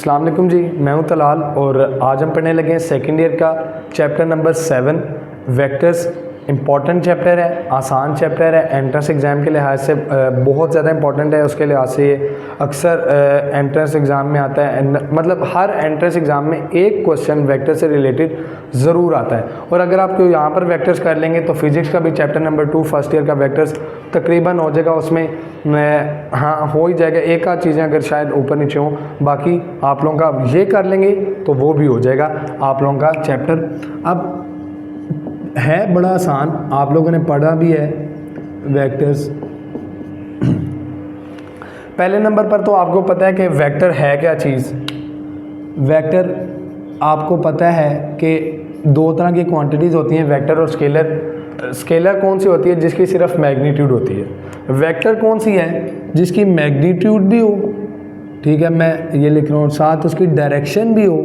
अस्सलाम वालेकुम जी, मैं हूं तलाल और आज हम पढ़ने लगे हैं सेकेंड ईयर का chapter number 7 vectors. Important chapter है, आसान चैप्टर है, एंट्रेंस एग्ज़ाम के लिहाज से बहुत ज़्यादा इंपॉर्टेंट है। उसके लिहाज से ये अक्सर एंट्रेंस एग्ज़ाम में आता है, मतलब हर एंट्रेंस एग्ज़ाम में एक क्वेश्चन वेक्टर से रिलेटेड ज़रूर आता है। और अगर आप यहाँ पर वेक्टर्स कर लेंगे तो फिज़िक्स का भी चैप्टर नंबर 2 फर्स्ट ईयर का वेक्टर्स तकरीबन हो जाएगा, उसमें हाँ हो ही जाएगा। एक आध चीज़ें अगर शायद ऊपर नीचे हों, बाकी आप लोगों का ये कर लेंगे तो वो भी हो जाएगा आप लोगों का चैप्टर। अब है बड़ा आसान, आप लोगों ने पढ़ा भी है वेक्टर्स। पहले नंबर पर तो आपको पता है कि वेक्टर है क्या चीज़। वेक्टर आपको पता है कि दो तरह की क्वांटिटीज़ होती हैं, वेक्टर और स्केलर। स्केलर कौन सी होती है? जिसकी सिर्फ मैग्नीट्यूड होती है। वेक्टर कौन सी है? जिसकी मैग्नीट्यूड भी हो, ठीक है, मैं ये लिख रहा हूँ, साथ उसकी डायरेक्शन भी हो,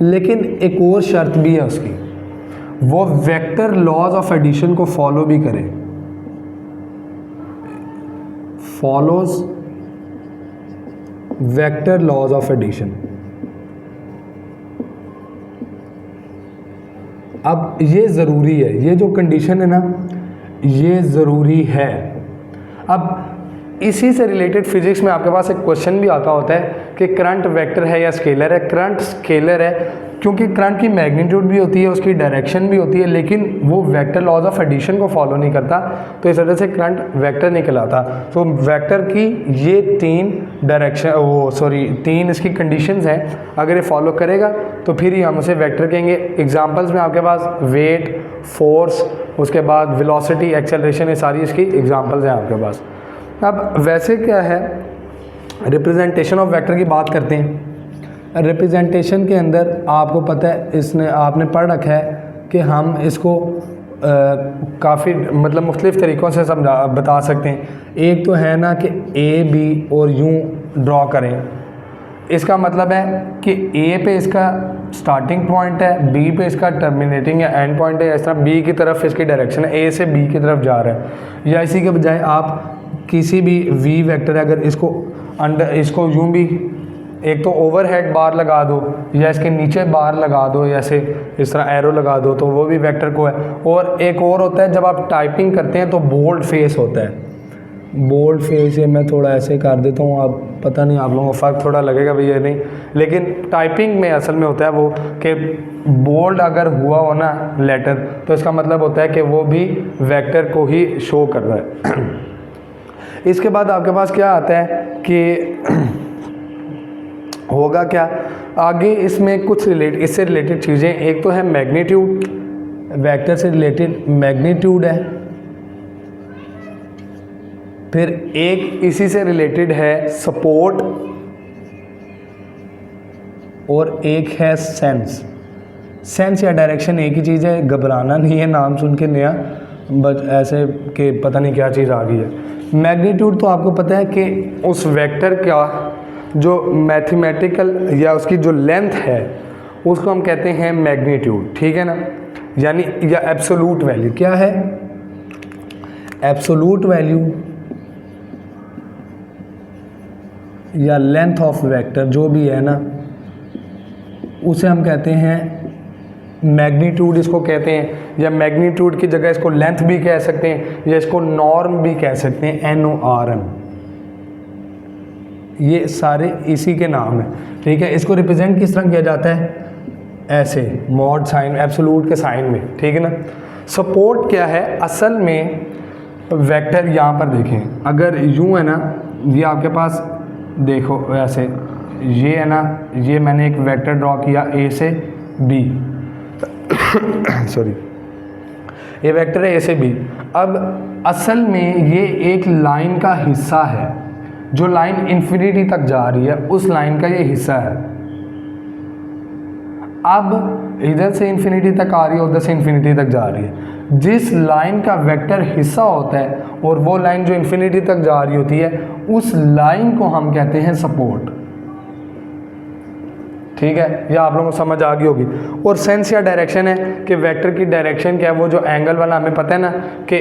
लेकिन एक और शर्त भी है उसकी, वो वेक्टर लॉज ऑफ एडिशन को फॉलो भी करे। Follows vector laws of addition. अब ये ज़रूरी है, ये जो कंडीशन है ना, ये ज़रूरी है। अब इसी से रिलेटेड फिजिक्स में आपके पास एक क्वेश्चन भी आता होता है कि करंट वेक्टर है या स्केलर है। करंट स्केलर है क्योंकि करंट की मैग्नीट्यूड भी होती है, उसकी डायरेक्शन भी होती है, लेकिन वो वेक्टर लॉज ऑफ एडिशन को फॉलो नहीं करता, तो इस वजह से करंट वेक्टर नहीं कहलाता। तो वेक्टर की ये तीन इसकी कंडीशंस हैं। अगर ये फॉलो करेगा तो फिर ही हम उसे वेक्टर कहेंगे। एग्जांपल्स में आपके पास वेट, फोर्स, उसके बाद वेलोसिटी, एक्सेलरेशन, ये सारी इसकी एग्जांपल्स हैं आपके पास। अब वैसे क्या है, रिप्रेजेंटेशन ऑफ वेक्टर की बात करते हैं। रिप्रेजेंटेशन के अंदर आपको पता है, आपने पढ़ रखा है कि हम इसको काफ़ी मतलब मुख्तलिफ़ तरीक़ों से बता सकते हैं। एक तो है ना कि ए बी और यूँ ड्रॉ करें। इसका मतलब है कि ए पे इसका स्टार्टिंग पॉइंट है, बी पे इसका टर्मिनेटिंग या एंड पॉइंट है। इस तरह बी की तरफ इसकी डायरेक्शन है, ए से बी की तरफ जा रहा है। या इसी के बजाय आप किसी भी वी वेक्टर है, अगर इसको यूँ भी एक तो ओवरहेड बार लगा दो या इसके नीचे बार लगा दो, जैसे इस तरह एरो लगा दो, तो वो भी वेक्टर को है। और एक और होता है, जब आप टाइपिंग करते हैं तो बोल्ड फेस होता है। बोल्ड फेस ये मैं थोड़ा ऐसे कर देता हूँ, अब पता नहीं आप लोगों को फ़र्क थोड़ा लगेगा भैया नहीं, लेकिन टाइपिंग में असल में होता है वो कि बोल्ड अगर हुआ हो ना लेटर, तो इसका मतलब होता है कि वो भी वेक्टर को ही शो कर रहा है। इसके बाद आपके पास क्या आता है कि होगा क्या आगे, इसमें कुछ इससे रिलेटेड चीज़ें। एक तो है मैग्नीट्यूड, वेक्टर से रिलेटेड मैग्नीट्यूड है। फिर एक इसी से रिलेटेड है सपोर्ट, और एक है सेंस। सेंस या डायरेक्शन एक ही चीज़ है, घबराना नहीं है नाम सुन के नया, बस ऐसे कि पता नहीं क्या चीज़ आ गई है। मैग्नीट्यूड तो आपको पता है कि उस वेक्टर का जो मैथमेटिकल या उसकी जो लेंथ है उसको हम कहते हैं मैग्नीट्यूड, ठीक है ना, यानी या एब्सोलूट वैल्यू। क्या है? एब्सोलूट वैल्यू या लेंथ ऑफ वेक्टर जो भी है ना, उसे हम कहते हैं मैग्नीट्यूड, इसको कहते हैं। या मैग्नीट्यूड की जगह इसको लेंथ भी कह सकते हैं, या इसको नॉर्म भी कह सकते हैं, NORM। ये सारे इसी के नाम हैं, ठीक है। इसको रिप्रेजेंट किस तरह किया जाता है? ऐसे मॉड साइन, एब्सोलूट के साइन में, ठीक है ना। सपोर्ट क्या है? असल में वेक्टर यहाँ पर देखें, अगर यूँ है ना, ये आपके पास देखो ऐसे, ये है ना, ये मैंने एक वेक्टर ड्रॉ किया A से B सॉरी, ये वेक्टर है A से B। अब असल में ये एक लाइन का हिस्सा है, जो लाइन इन्फिनिटी तक जा रही है, उस लाइन का ये हिस्सा है। अब इधर से इन्फिनिटी तक आ रही है, उधर से इन्फिनिटी तक जा रही है। जिस लाइन का वेक्टर हिस्सा होता है और वो लाइन जो इन्फिनिटी तक जा रही होती है, उस लाइन को हम कहते हैं सपोर्ट, ठीक है। यह आप लोगों को समझ आ गई होगी। और सेंस या डायरेक्शन है कि वेक्टर की डायरेक्शन क्या है, वो जो एंगल वाला हमें पता है ना कि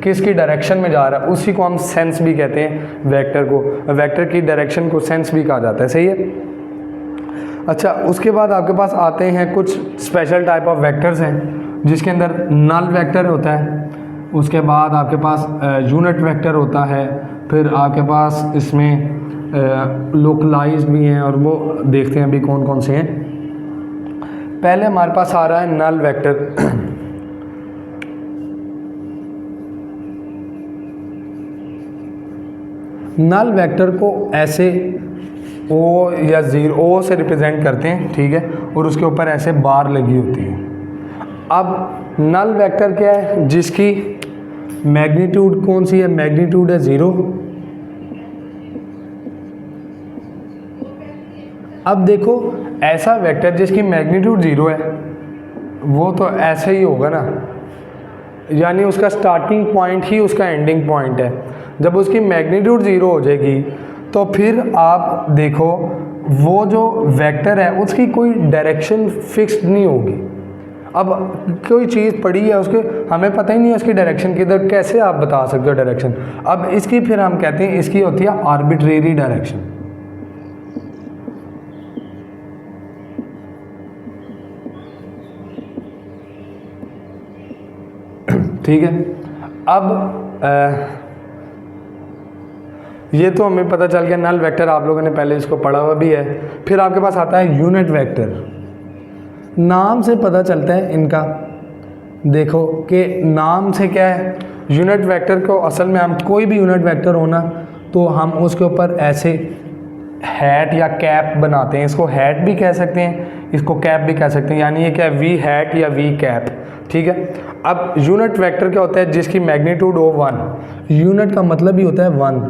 किसकी डायरेक्शन में जा रहा है, उसी को हम सेंस भी कहते हैं। वेक्टर की डायरेक्शन को सेंस भी कहा जाता है, सही है। अच्छा, उसके बाद आपके पास आते हैं कुछ स्पेशल टाइप ऑफ वेक्टर्स हैं जिसके अंदर नल वेक्टर होता है, उसके बाद आपके पास यूनिट वेक्टर होता है, फिर आपके पास इसमें लोकलाइज्ड भी हैं और वो देखते हैं अभी कौन कौन से हैं। पहले हमारे पास आ रहा है नल वेक्टर। नल वेक्टर को ऐसे ओ या ज़ीरो ओ से रिप्रेजेंट करते हैं, ठीक है, और उसके ऊपर ऐसे बार लगी होती है। अब नल वेक्टर क्या है, जिसकी मैग्नीट्यूड कौन सी है, मैग्नीट्यूड है 0। अब देखो ऐसा वेक्टर जिसकी मैग्नीट्यूड 0 है वो तो ऐसे ही होगा ना, यानी उसका स्टार्टिंग पॉइंट ही उसका एंडिंग पॉइंट है। जब उसकी मैग्नीट्यूड 0 हो जाएगी तो फिर आप देखो वो जो वेक्टर है उसकी कोई डायरेक्शन फिक्स्ड नहीं होगी। अब कोई चीज़ पड़ी है उसके हमें पता ही नहीं है उसकी डायरेक्शन किधर, कैसे आप बता सकते हो डायरेक्शन। अब इसकी फिर हम कहते हैं इसकी होती है आर्बिट्रेरी डायरेक्शन। ठीक है, अब ये तो हमें पता चल गया नल वेक्टर, आप लोगों ने पहले इसको पढ़ा हुआ भी है। फिर आपके पास आता है यूनिट वेक्टर। नाम से पता चलता है इनका, देखो कि नाम से क्या है, यूनिट वेक्टर को असल में हम कोई भी यूनिट वेक्टर होना तो हम उसके ऊपर ऐसे हैट या कैप बनाते हैं। इसको हैट भी कह सकते हैं, इसको कैप भी कह सकते हैं, यानी ये क्या है, वी हैट या वी कैप। ठीक है, अब यूनिट वेक्टर क्या होता है, जिसकी मैग्नीट्यूड हो 1। यूनिट का मतलब ही होता है 1,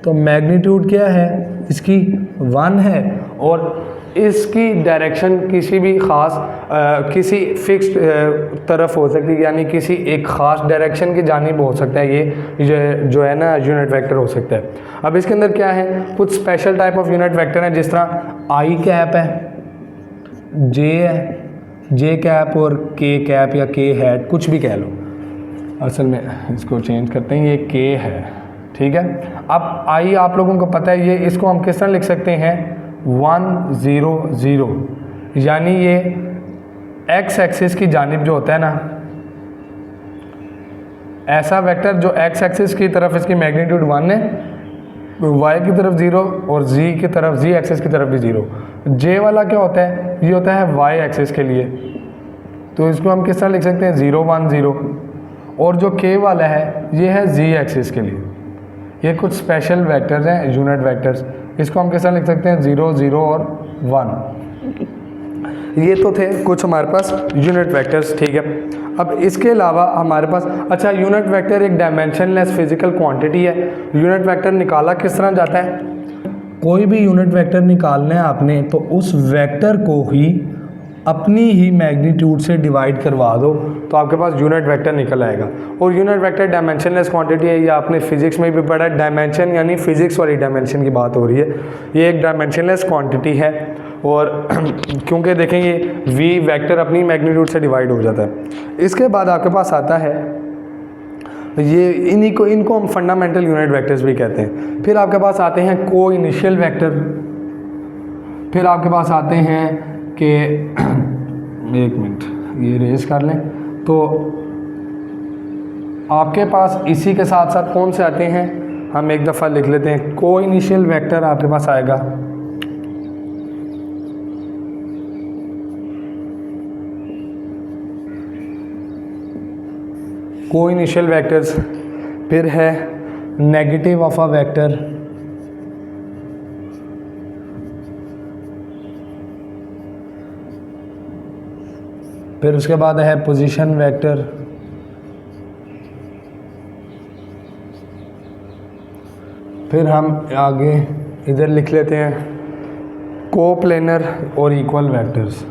तो मैग्नीट्यूड क्या है इसकी 1 है, और इसकी डायरेक्शन किसी भी ख़ास किसी फिक्स्ड तरफ हो सकती है, यानी किसी एक ख़ास डायरेक्शन की जानिब हो सकता है। ये जो है ना यूनिट वेक्टर हो सकता है। अब इसके अंदर क्या है, कुछ special type of unit vector हैं, जिस तरह आई कैप है, जे है, जे कैप और के कैप या के हैट, कुछ भी कह लो। असल में इसको चेंज करते हैं, ये के है। ठीक है, अब आई आप लोगों को पता है, ये इसको हम किस तरह लिख सकते हैं, 1 0 0, यानी ये एक्स एक्सिस की जानिब जो होता है ना, ऐसा वेक्टर जो एक्स एक्सिस की तरफ इसकी मैग्नीट्यूड 1 है, वाई की तरफ 0 और जी की तरफ, जी एक्सिस की तरफ भी 0। जे वाला क्या होता है, ये होता है वाई एक्सिस के लिए, तो इसको हम किस तरह लिख सकते हैं, 0 1 0। और जो के वाला है ये है जी एक्सिस के लिए। ये कुछ स्पेशल वेक्टर्स हैं यूनिट वेक्टर्स, इसको हम कैसा लिख सकते हैं, 0 0 और 1। ये तो थे कुछ हमारे पास यूनिट वेक्टर्स। ठीक है, अब इसके अलावा हमारे पास, अच्छा, यूनिट वेक्टर एक डायमेंशनलेस फिजिकल क्वांटिटी है। यूनिट वेक्टर निकाला किस तरह जाता है, कोई भी यूनिट वेक्टर निकालना है आपने तो उस वेक्टर को ही अपनी ही मैग्नीट्यूड से डिवाइड करवा दो तो आपके पास यूनिट वेक्टर निकल आएगा। और यूनिट वेक्टर डायमेंशनलेस क्वांटिटी है, ये आपने फिजिक्स में भी पढ़ा है। डायमेंशन यानी फिजिक्स वाली डायमेंशन की बात हो रही है, ये एक डायमेंशनलेस क्वांटिटी है। और क्योंकि देखेंगे वी वेक्टर अपनी मैग्नीट्यूड से डिवाइड हो जाता है। इसके बाद आपके पास आता है ये, इनको हम फंडामेंटल यूनिट वेक्टर्स भी कहते हैं। फिर आपके पास आते हैं को इनिशियल वेक्टर। फिर आपके पास आते हैं कि एक मिनट ये रेज कर लें, तो आपके पास इसी के साथ साथ कौन से आते हैं, हम एक दफ़ा लिख लेते हैं। को इनिशियल वेक्टर आपके पास आएगा, को इनिशियल वेक्टर्स। फिर है नेगेटिव ऑफ अ वेक्टर, फिर उसके बाद है पोजीशन वेक्टर, फिर हम आगे इधर लिख लेते हैं कोप्लेनर और इक्वल वेक्टर्स।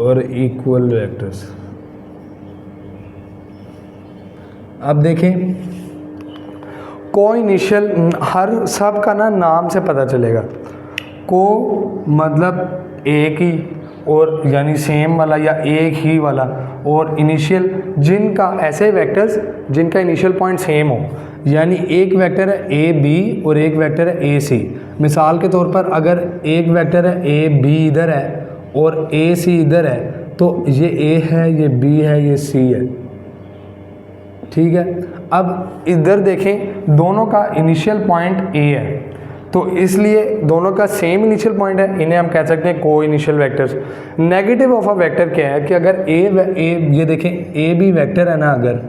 और इक्वल वेक्टर्स। अब देखें को इनिशियल, हर सब का ना नाम से पता चलेगा। को मतलब एक ही, और यानी सेम वाला या एक ही वाला, और इनिशियल जिनका ऐसे वेक्टर्स जिनका इनिशियल पॉइंट सेम हो, यानी एक वेक्टर है ए बी और एक वेक्टर है ए सी। मिसाल के तौर पर अगर एक वेक्टर है ए बी इधर है और ए सी इधर है, तो ये ए है, ये बी है, ये सी है, ठीक है। अब इधर देखें, दोनों का इनिशियल पॉइंट ए है, तो इसलिए दोनों का सेम इनिशियल पॉइंट है, इन्हें हम कह सकते हैं को initial vectors. Negative of a vector क्या है कि अगर ये देखें ए बी वेक्टर है ना, अगर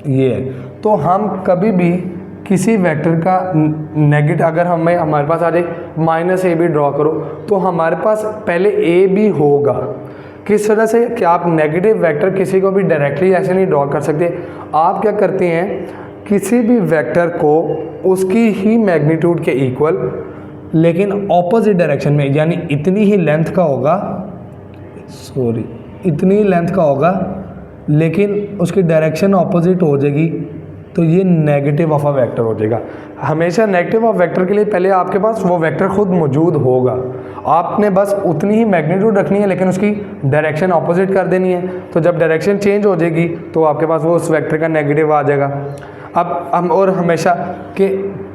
ये है, तो हम कभी भी किसी वेक्टर का नेगेटिव, अगर हमारे पास आ जाए माइनस ए बी ड्रॉ करो, तो हमारे पास पहले ए बी होगा। किस तरह से कि आप नेगेटिव वेक्टर किसी को भी डायरेक्टली ऐसे नहीं ड्रॉ कर सकते। आप क्या करते हैं, किसी भी वेक्टर को उसकी ही मैग्नीट्यूड के इक्वल लेकिन ऑपोजिट डायरेक्शन में, यानी इतनी ही लेंथ का होगा, इतनी लेंथ का होगा लेकिन उसकी डायरेक्शन ऑपोजिट हो जाएगी, तो ये नेगेटिव ऑफ अ वेक्टर हो जाएगा। हमेशा नेगेटिव ऑफ वेक्टर के लिए पहले आपके पास वो वेक्टर खुद मौजूद होगा, आपने बस उतनी ही मैग्नीट्यूड रखनी है लेकिन उसकी डायरेक्शन ऑपोजिट कर देनी है। तो जब डायरेक्शन चेंज हो जाएगी तो आपके पास वो उस वेक्टर का नेगेटिव आ जाएगा। अब हम और हमेशा कि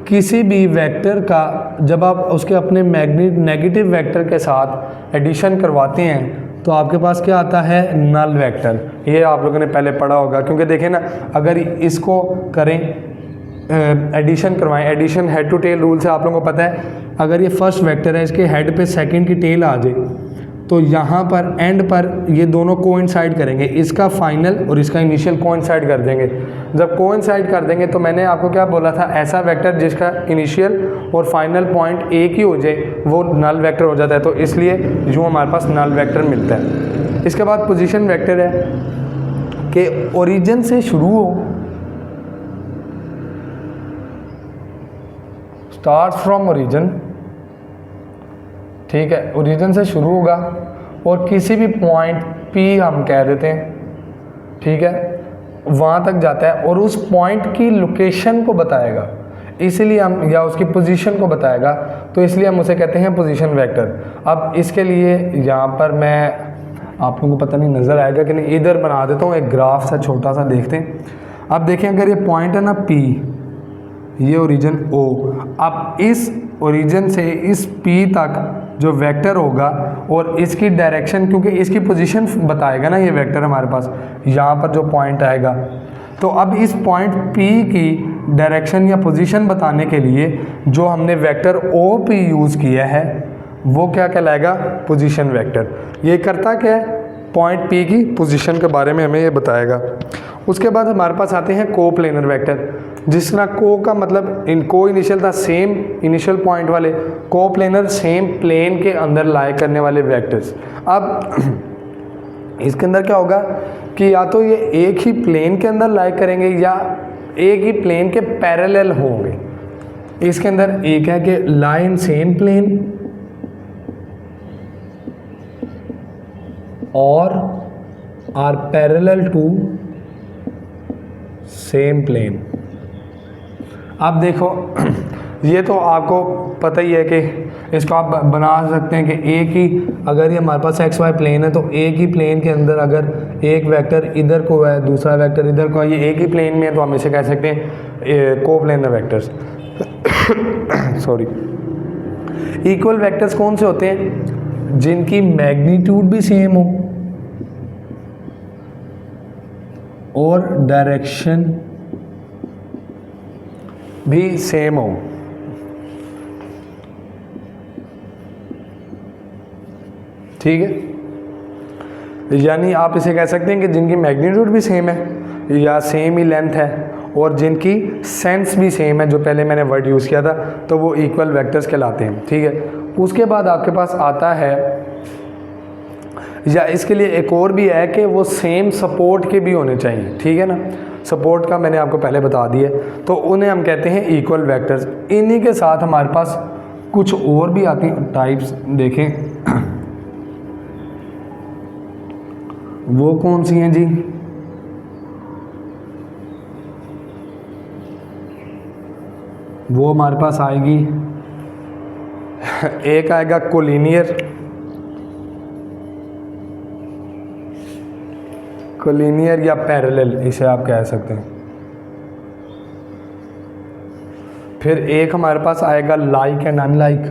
किसी भी वेक्टर का जब आप उसके अपने नेगेटिव वेक्टर के साथ एडिशन करवाते हैं तो आपके पास क्या आता है, नल वेक्टर। ये आप लोगों ने पहले पढ़ा होगा, क्योंकि देखें ना, अगर इसको करें एडिशन करवाएं, addition head to tail rule से आप लोगों को पता है, अगर ये फर्स्ट वेक्टर है, इसके हेड पे सेकंड की टेल आ जाए, तो यहाँ पर एंड पर ये दोनों कोइंसाइड करेंगे, इसका फाइनल और इसका इनिशियल कोइंसाइड कर देंगे। जब कोइंसाइड कर देंगे तो मैंने आपको क्या बोला था, ऐसा वेक्टर जिसका इनिशियल और फाइनल पॉइंट एक ही हो जाए वो नल वेक्टर हो जाता है। तो इसलिए यूँ हमारे पास नल वेक्टर मिलता है। इसके बाद पोजीशन वेक्टर है कि ओरिजिन से शुरू हो, स्टार्ट फ्रॉम ओरिजिन, ठीक है, ओरिजिन से शुरू होगा और किसी भी पॉइंट P हम कह देते हैं, ठीक है, वहाँ तक जाता है और उस पॉइंट की लोकेशन को बताएगा, इसलिए हम, या उसकी पोजीशन को बताएगा, तो इसलिए हम उसे कहते हैं पोजीशन वेक्टर। अब इसके लिए यहाँ पर मैं, आप लोगों को पता नहीं नज़र आएगा कि नहीं, इधर बना देता हूँ एक ग्राफ सा छोटा सा, देखते हैं। अब देखें, अगर ये पॉइंट है ना P, ये ओरिजिन O, अब इस ओरिजिन से इस P तक जो वेक्टर होगा और इसकी डायरेक्शन, क्योंकि इसकी पोजीशन बताएगा ना ये वेक्टर हमारे पास, यहाँ पर जो पॉइंट आएगा, तो अब इस पॉइंट P की डायरेक्शन या पोजीशन बताने के लिए जो हमने वेक्टर OP यूज़ किया है वो क्या कहलाएगा, पोजीशन वेक्टर। ये करता क्या है, पॉइंट P की पोजीशन के बारे में हमें ये बताएगा। उसके बाद हमारे पास आते हैं को प्लेनर वेक्टर, जिसका को का मतलब को इनिशियल था, सेम इनिशियल पॉइंट वाले, को प्लेनर सेम प्लेन के अंदर लाई करने वाले वेक्टर्स। अब इसके अंदर क्या होगा कि या तो ये एक ही प्लेन के अंदर लाई करेंगे या एक ही प्लेन के पैरेलल होंगे। इसके अंदर एक है कि लाई इन सेम प्लेन और are parallel to same plane. अब देखो, ये तो आपको पता ही है कि इसको आप बना सकते हैं कि एक ही, अगर ये हमारे पास एक्स वाई प्लेन है तो एक ही प्लेन के अंदर अगर एक वेक्टर इधर को है, दूसरा वेक्टर इधर को है, ये एक ही प्लेन में है, तो हम इसे कह सकते हैं को planar vectors. Sorry. Equal vectors कौन से होते हैं, जिनकी मैग्नीट्यूड भी सेम हो और डायरेक्शन भी सेम हो। ठीक है, यानी आप इसे कह सकते हैं कि जिनकी मैग्नीट्यूड भी सेम है या सेम ही लेंथ है और जिनकी सेंस भी सेम है, जो पहले मैंने वर्ड यूज़ किया था, तो वो इक्वल वेक्टर्स कहलाते हैं। ठीक है, उसके बाद आपके पास आता है, या इसके लिए एक और भी है कि वो सेम सपोर्ट के भी होने चाहिए। ठीक है ना, सपोर्ट का मैंने आपको पहले बता दिया, तो उन्हें हम कहते हैं इक्वल वेक्टर्स। इन्हीं के साथ हमारे पास कुछ और भी आती हैं टाइप्स, देखें वो कौन सी हैं जी। वो हमारे पास आएगी, एक आएगा कोलिनियर, कोलिनियर या पैरेलल इसे आप कह सकते हैं। फिर एक हमारे पास आएगा लाइक एंड अनलाइक।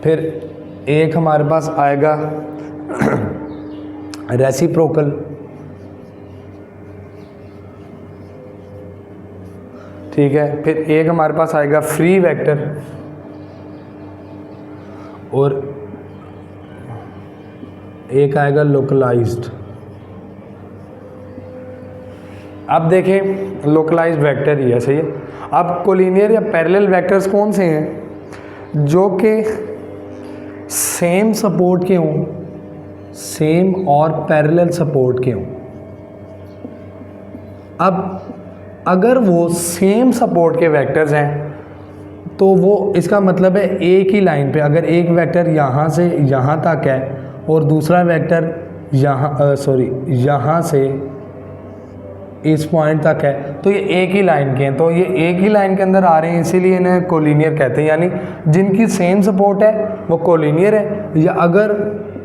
फिर एक हमारे पास आएगा रेसिप्रोकल। ठीक है, फिर एक हमारे पास आएगा फ्री वेक्टर और एक आएगा लोकलाइज्ड। अब देखें लोकलाइज्ड वेक्टर ही है, सही है। अब कोलिनियर या पैरेलल वेक्टर्स कौन से हैं जो कि सेम सपोर्ट के हों, सेम और पैरेलल सपोर्ट के हों। अब अगर वो सेम सपोर्ट के वेक्टर्स हैं तो वो इसका मतलब है एक ही लाइन पे, अगर एक वेक्टर यहाँ से यहाँ तक है और दूसरा वेक्टर यहाँ से इस पॉइंट तक है, तो ये एक ही लाइन के हैं, तो ये एक ही लाइन के अंदर आ रहे हैं, इसीलिए इन्हें कोलिनियर कहते हैं। यानी जिनकी सेम सपोर्ट है वो कोलिनियर है। या अगर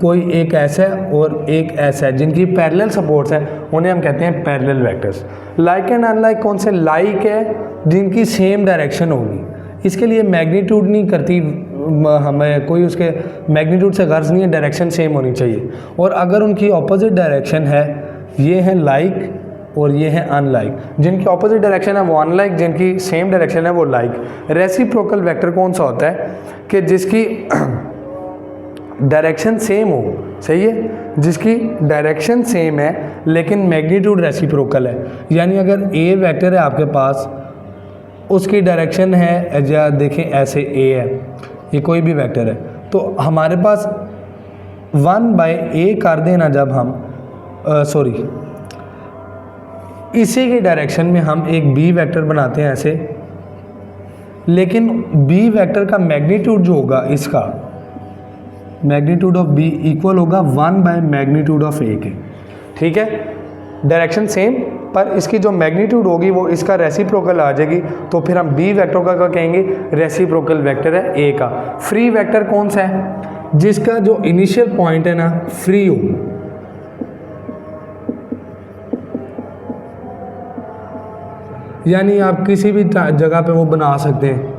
कोई एक ऐसा है और एक ऐसा है जिनकी पैरेलल सपोर्ट्स हैं, उन्हें हम कहते हैं parallel vectors. Like and unlike कौन से? लाइक है जिनकी सेम डायरेक्शन होगी, इसके लिए मैग्नीट्यूड नहीं करती हमें कोई, उसके मैग्नीट्यूड से गर्ज नहीं है, डायरेक्शन सेम होनी चाहिए। और अगर उनकी ऑपोजिट डायरेक्शन है, ये है लाइक और ये है अनलाइक। जिनकी ऑपोजिट डायरेक्शन है वो अनलाइक, जिनकी सेम डायरेक्शन है वो लाइक। रेसिप्रोकल वेक्टर कौन सा होता है कि जिसकी डायरेक्शन सेम हो, सही है, जिसकी डायरेक्शन सेम है लेकिन मैग्नीट्यूड रेसिप्रोकल है। यानी अगर ए वेक्टर है आपके पास, उसकी डायरेक्शन है, या देखें ऐसे ए है, ये कोई भी वेक्टर है, तो हमारे पास 1/a कर देना जब हम इसी की डायरेक्शन में हम एक बी वेक्टर बनाते हैं ऐसे, लेकिन बी वेक्टर का मैग्नीट्यूड जो होगा, इसका मैग्नीट्यूड ऑफ बी इक्वल होगा 1/मैग्नीट्यूड ऑफ ए के। ठीक है, डायरेक्शन सेम पर इसकी जो मैग्नीट्यूड होगी वो इसका रेसिप्रोकल आ जाएगी, तो फिर हम बी वेक्टर का कहेंगे रेसिप्रोकल वेक्टर है ए का। फ्री वेक्टर कौन सा है? जिसका जो इनिशियल पॉइंट है ना फ्री हो, यानी आप किसी भी जगह पे वो बना सकते हैं,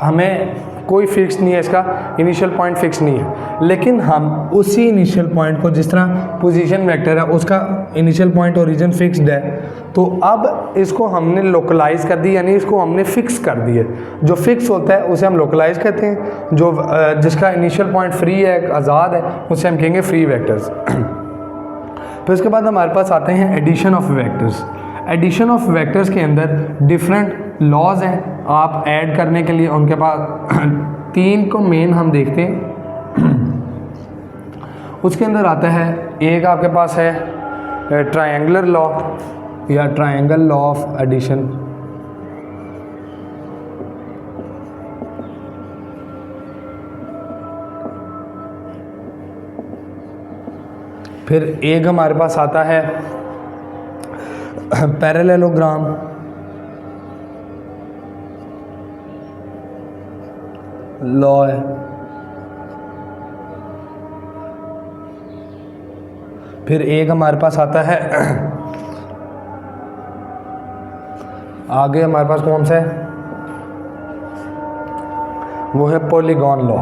हमें कोई फिक्स नहीं है, इसका इनिशियल पॉइंट फिक्स नहीं है, लेकिन हम उसी इनिशियल पॉइंट को, जिस तरह पोजीशन वेक्टर है उसका इनिशियल पॉइंट ओरिजिन फिक्स्ड है, तो अब इसको हमने लोकलाइज कर दी, यानी इसको हमने फिक्स कर दिया। जो फिक्स होता है उसे हम लोकलाइज कहते हैं, जो जिसका इनिशियल पॉइंट फ्री है, आज़ाद है, उसे हम कहेंगे फ्री वेक्टर्स। फिर उसके बाद हमारे पास आते हैं addition of vectors. Addition of vectors के अंदर डिफरेंट लॉज हैं, आप ऐड करने के लिए उनके पास 3 को मेन हम देखते हैं। उसके अंदर आता है एक आपके पास है ट्रायंगुलर लॉ या ट्रायंगल लॉ ऑफ एडिशन। फिर एक हमारे पास आता है पैरेललोग्राम, लॉ है। फिर एक हमारे पास आता है आगे हमारे पास कौन सा है, वो है पॉलीगॉन लॉ।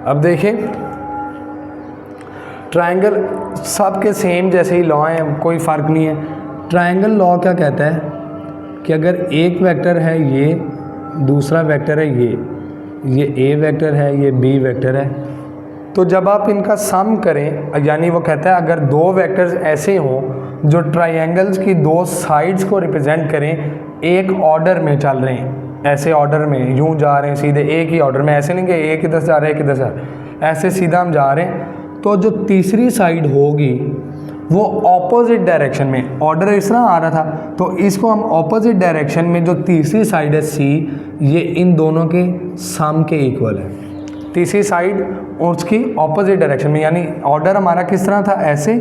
अब देखें ट्रायंगल सब के सेम जैसे ही लॉ हैं, कोई फ़र्क नहीं है। ट्रायंगल लॉ क्या कहता है कि अगर एक वेक्टर है ये, दूसरा वेक्टर है ये ए वेक्टर है, ये बी वेक्टर है, तो जब आप इनका सम करें, यानी वो कहता है अगर 2 वेक्टर्स ऐसे हों जो ट्रायंगल्स की 2 साइड्स को रिप्रेजेंट करें, एक ऑर्डर में चल रहे हैं, ऐसे ऑर्डर में यूं जा रहे हैं सीधे एक ही ऑर्डर में, ऐसे नहीं कि एक इधर से जा रहा है एक इधर से जा रहा है, ऐसे सीधा हम जा रहे हैं, तो जो तीसरी साइड होगी वो ऑपोजिट डायरेक्शन में, ऑर्डर इस तरह आ रहा था तो इसको हम ऑपोजिट डायरेक्शन में जो तीसरी साइड है सी, ये इन दोनों के सम के इक्वल है। तीसरी साइड और उसकी ऑपोजिट डायरेक्शन में, यानी ऑर्डर हमारा किस तरह था ऐसे,